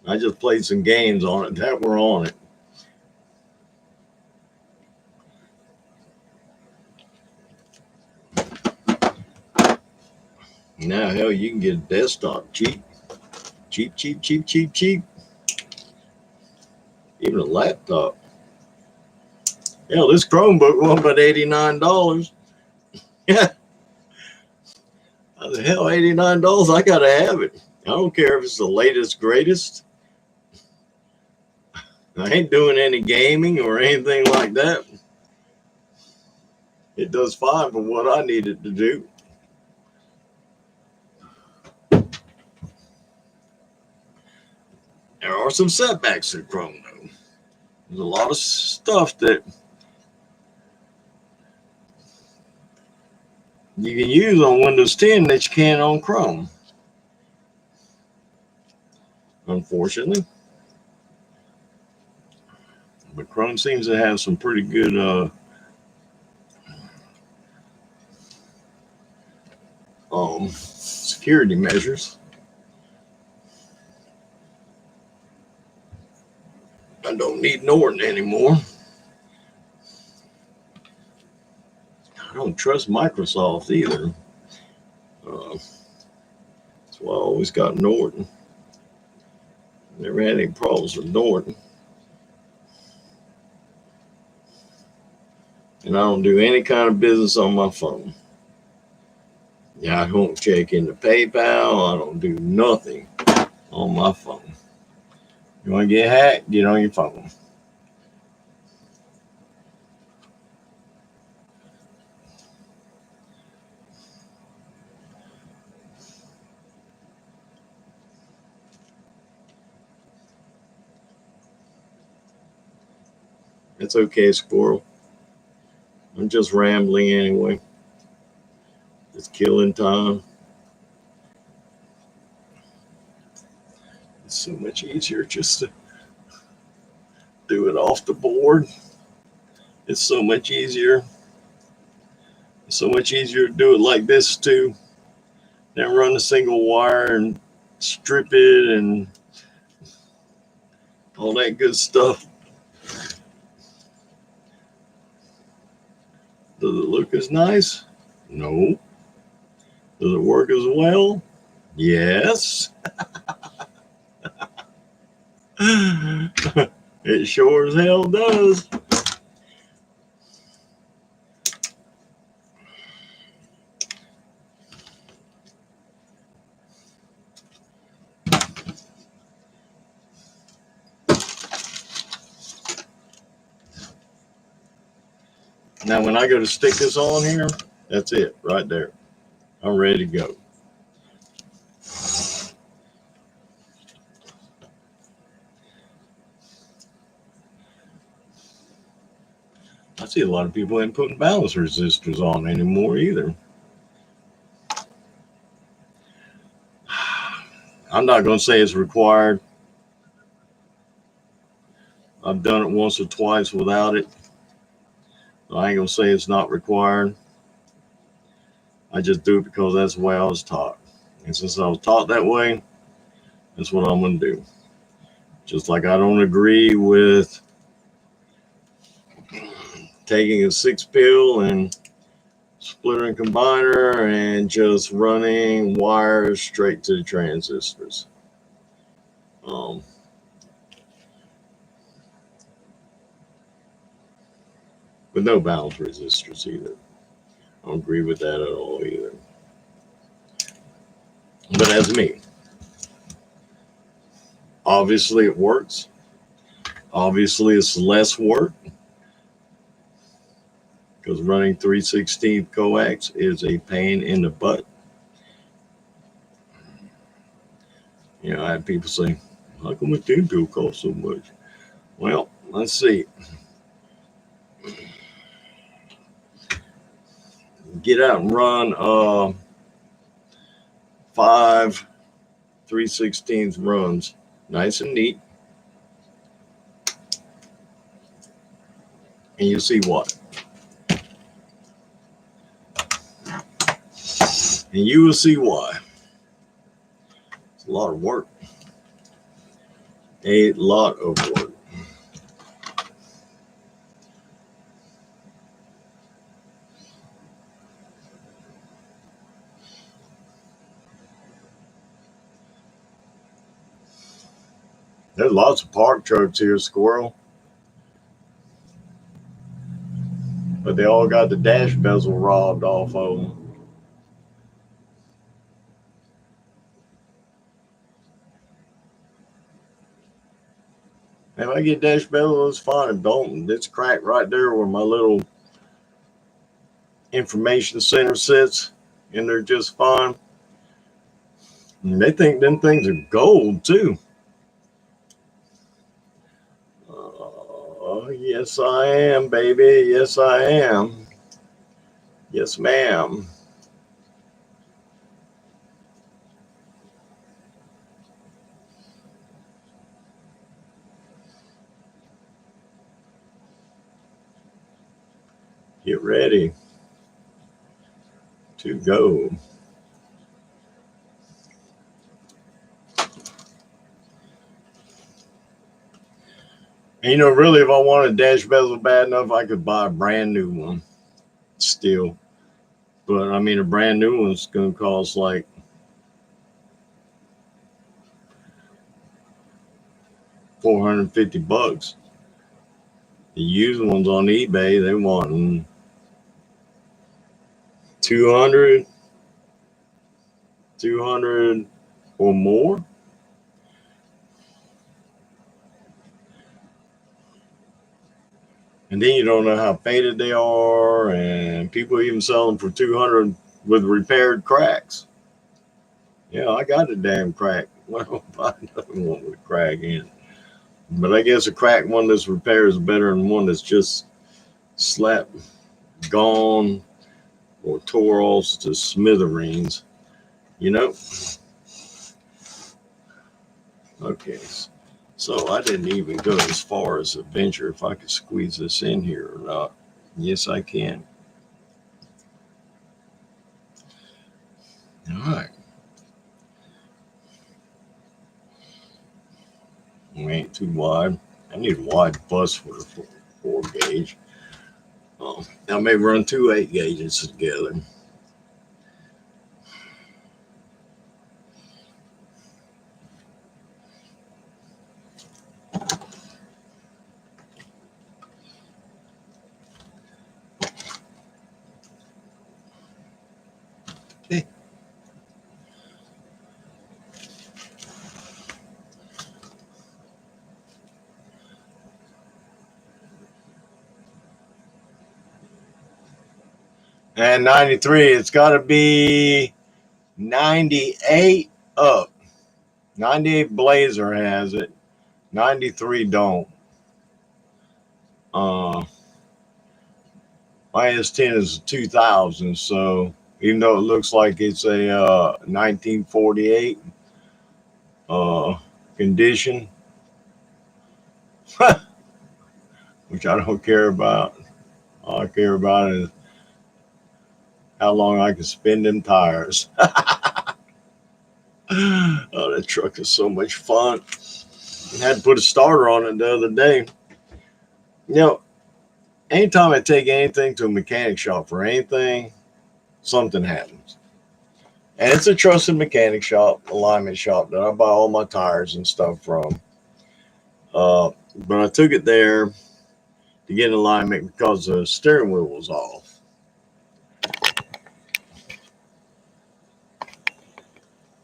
I just played some games on it that were on it. Now, hell, you can get a desktop cheap. Cheap. Even a laptop. Hell, this Chromebook won about $89. Yeah. The hell, $89, I gotta have it. I don't care if it's the latest, greatest. I ain't doing any gaming or anything like that. It does fine for what I need it to do. There are some setbacks to Chrome, though. There's a lot of stuff that you can use on Windows 10 that you can't on Chrome. Unfortunately. But Chrome seems to have some pretty good security measures. I don't need Norton anymore. I don't trust Microsoft either. That's why I always got Norton. Never had any problems with Norton. And I don't do any kind of business on my phone. Yeah, I don't check into PayPal. I don't do nothing on my phone. You want to get hacked? Get on your phone. It's okay, Squirrel. I'm just rambling anyway. Just killing time. It's so much easier just to do it off the board. It's so much easier. It's so much easier to do it like this too. Then run a single wire and strip it and all that good stuff. Does it look as nice? No. Does it work as well? Yes. It sure as hell does. Now, when I go to stick this on here, that's it right there. I'm ready to go. I see a lot of people ain't putting balance resistors on anymore either. I'm not going to say it's required. I've done it once or twice without it. I ain't going to say it's not required. I just do it because that's the way I was taught. And since I was taught that way, that's what I'm going to do. Just like I don't agree with taking a 6-pill and splitter and combiner and just running wires straight to the transistors. With no balance resistors either. I don't agree with that at all either. But as me, obviously it works. Obviously it's less work because running 3/16 coax is a pain in the butt. You know, I had people say, how come a thin pill costs so much? Well, let's see. Get out and run 5 3/16 runs, nice and neat. And you see what? And you will see why. It's a lot of work. A lot of work. There's lots of park trucks here, Squirrel. But they all got the dash bezel robbed off of them. If I get dash bezel, it's fine. Don't. It's cracked right there where my little information center sits, and they're just fine. And they think them things are gold too. Yes, I am, baby. Yes, I am. Yes, ma'am. Get ready to go. And, really, if I want a dash bezel bad enough, I could buy a brand new one still. But, I mean, a brand new one's going to cost like $450. The used ones on eBay, they want 200 or more. And then you don't know how faded they are, and people even sell them for 200 with repaired cracks. Yeah, I got a damn crack. Well, I'll buy another one with a crack in it. But I guess a cracked one that's repaired is better than one that's just slapped, gone, or tore off to smithereens. Okay. So I didn't even go as far as a venture if I could squeeze this in here or not. Yes, I can. All right. We ain't too wide. I need a wide bus for the 4 gauge. I may run 2 8 gauges together. Okay. And 93, it's got to be 98 up. 98 Blazer has it. 93 don't. My S10 is 2000, so even though it looks like it's a 1948 condition, which I don't care about. All I care about is how long I can spin them tires. Oh, that truck is so much fun. I had to put a starter on it the other day. Anytime I take anything to a mechanic shop for anything, something happens. And it's a trusted mechanic shop, alignment shop that I buy all my tires and stuff from. But I took it there to get an alignment because the steering wheel was off.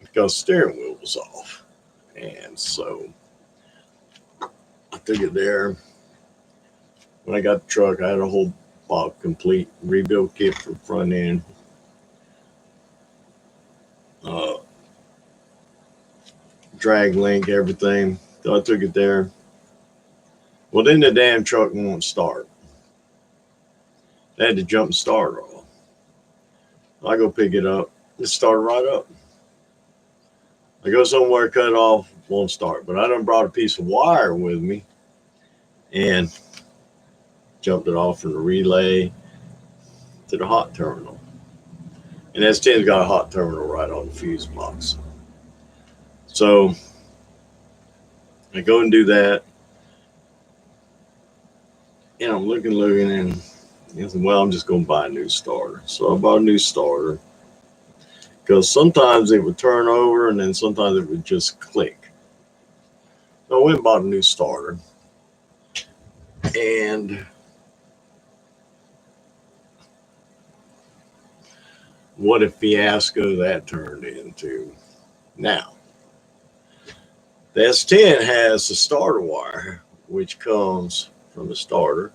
Because the steering wheel was off. And so I took it there. When I got the truck, I had a whole complete rebuild kit for front end. Drag link, everything. So I took it there. Well, then the damn truck won't start. I had to jump and start off. I go pick it up. It started right up. I go somewhere, cut it off, won't start. But I done brought a piece of wire with me and jumped it off from the relay to the hot terminal. And S10's got a hot terminal right on the fuse box. So I go and do that. And I'm looking, and I said, well, I'm just going to buy a new starter. So I bought a new starter because sometimes it would turn over and then sometimes it would just click. So I went and bought a new starter. And what a fiasco that turned into. Now, the S10 has the starter wire, which comes from the starter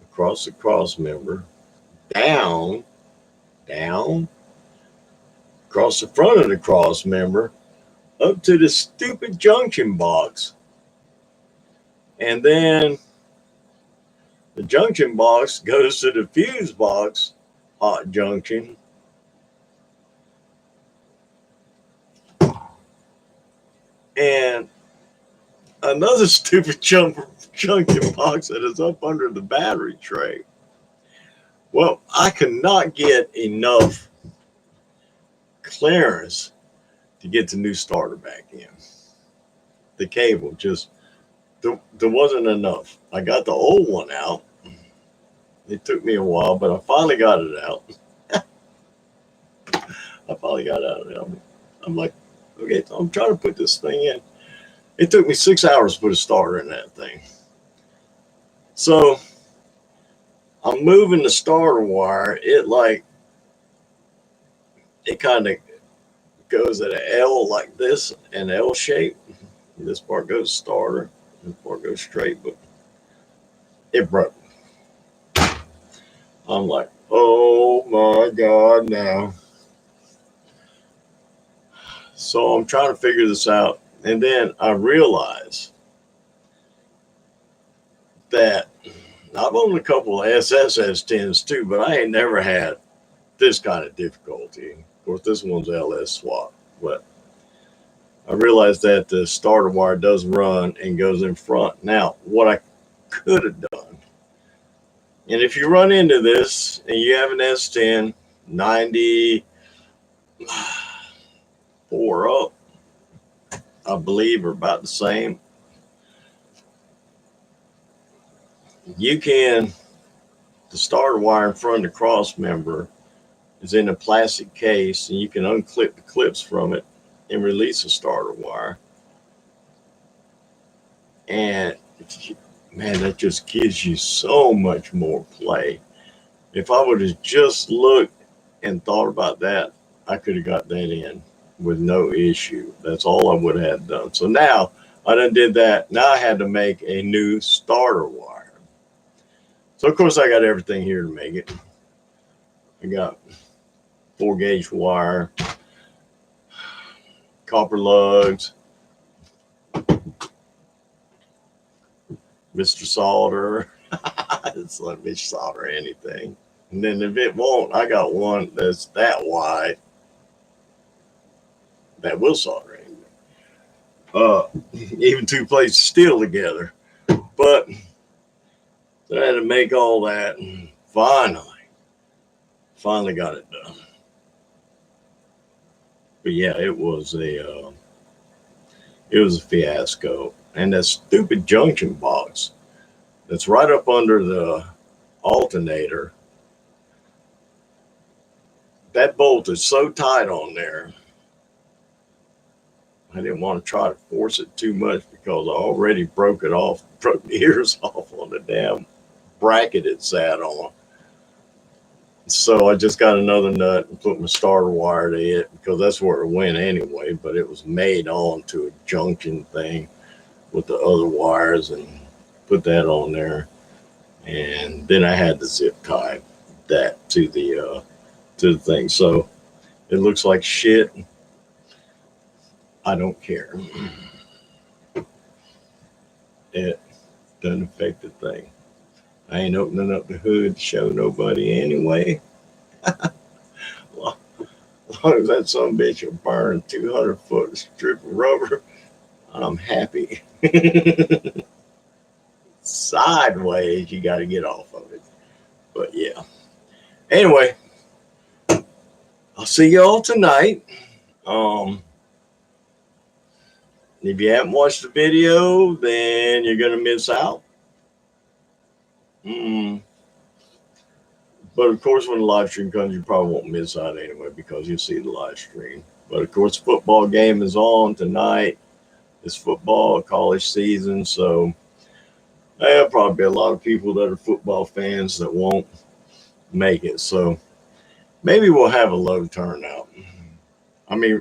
across the cross member, down, across the front of the cross member, up to the stupid junction box. And then the junction box goes to the fuse box, hot junction. And another stupid junction box that is up under the battery tray. Well, I could not get enough clearance to get the new starter back in. The cable just, there wasn't enough. I got the old one out. It took me a while, but I finally got it out. I'm like, okay, so I'm trying to put this thing in. It took me 6 hours to put a starter in that thing. So I'm moving the starter wire. It kind of goes at an L like this, an L shape. This part goes starter, this part goes straight, but it broke. I'm like, oh my God, now. So I'm trying to figure this out. And then I realize that I've owned a couple of SSS10s too, but I ain't never had this kind of difficulty. Of course, this one's LS swap, but I realized that the starter wire does run and goes in front. Now, what I could have done, and if you run into this and you have an S10, 94 up, I believe, are about the same. You can, the starter wire in front of the cross member is in a plastic case, and you can unclip the clips from it and release the starter wire. And man, that just gives you so much more play. If I would have just looked and thought about that, I could have got that in with no issue. That's all I would have done. So now I done did that. Now I had to make a new starter wire. So of course I got everything here to make it. I got 4-gauge wire, copper lugs, Mr. Solder. Just let me solder anything. And then if it won't, I got one that's that wide that will solder anything. Even 2 plates of steel together. But so I had to make all that, and finally got it done. But yeah, it was a fiasco. And that stupid junction box that's right up under the alternator, that bolt is so tight on there. I didn't want to try to force it too much because I already broke the ears off on the damn bracket it sat on. So I just got another nut and put my starter wire to it because that's where it went anyway, but it was made on to a junction thing with the other wires, and put that on there. And then I had to zip tie that to the thing. So it looks like shit. I don't care. It doesn't affect the thing. I ain't opening up the hood to show nobody anyway. As long as that son of a bitch will burn 200-foot strip of rubber, I'm happy. Sideways, you got to get off of it. But yeah. Anyway, I'll see y'all tonight. If you haven't watched the video, then you're gonna miss out. But of course, when the live stream comes, you probably won't miss out anyway because you'll see the live stream. But of course, football game is on tonight. It's football, college season, so there'll probably be a lot of people that are football fans that won't make it. So maybe we'll have a low turnout. I mean,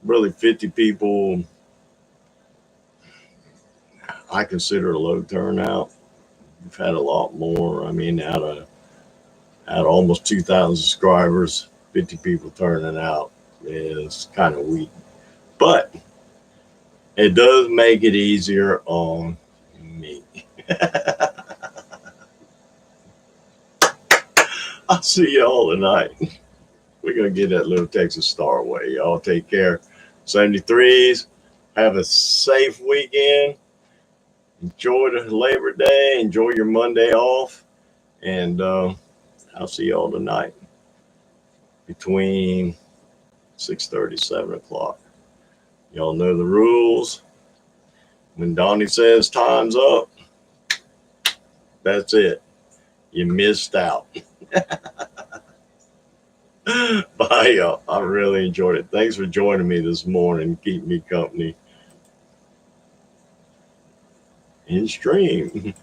really 50 people, I consider a low turnout. We've had a lot more. I mean, out of almost 2,000 subscribers, 50 people turning out is kind of weak. But it does make it easier on me. I'll see y'all tonight. We're going to get that little Texas Star away. Y'all take care. 73s. Have a safe weekend. Enjoy the Labor Day. Enjoy your Monday off. And I'll see y'all tonight between 6:30, 7 o'clock. Y'all know the rules. When Donnie says time's up, that's it. You missed out. Bye, y'all. I really enjoyed it. Thanks for joining me this morning. Keep me company in stream.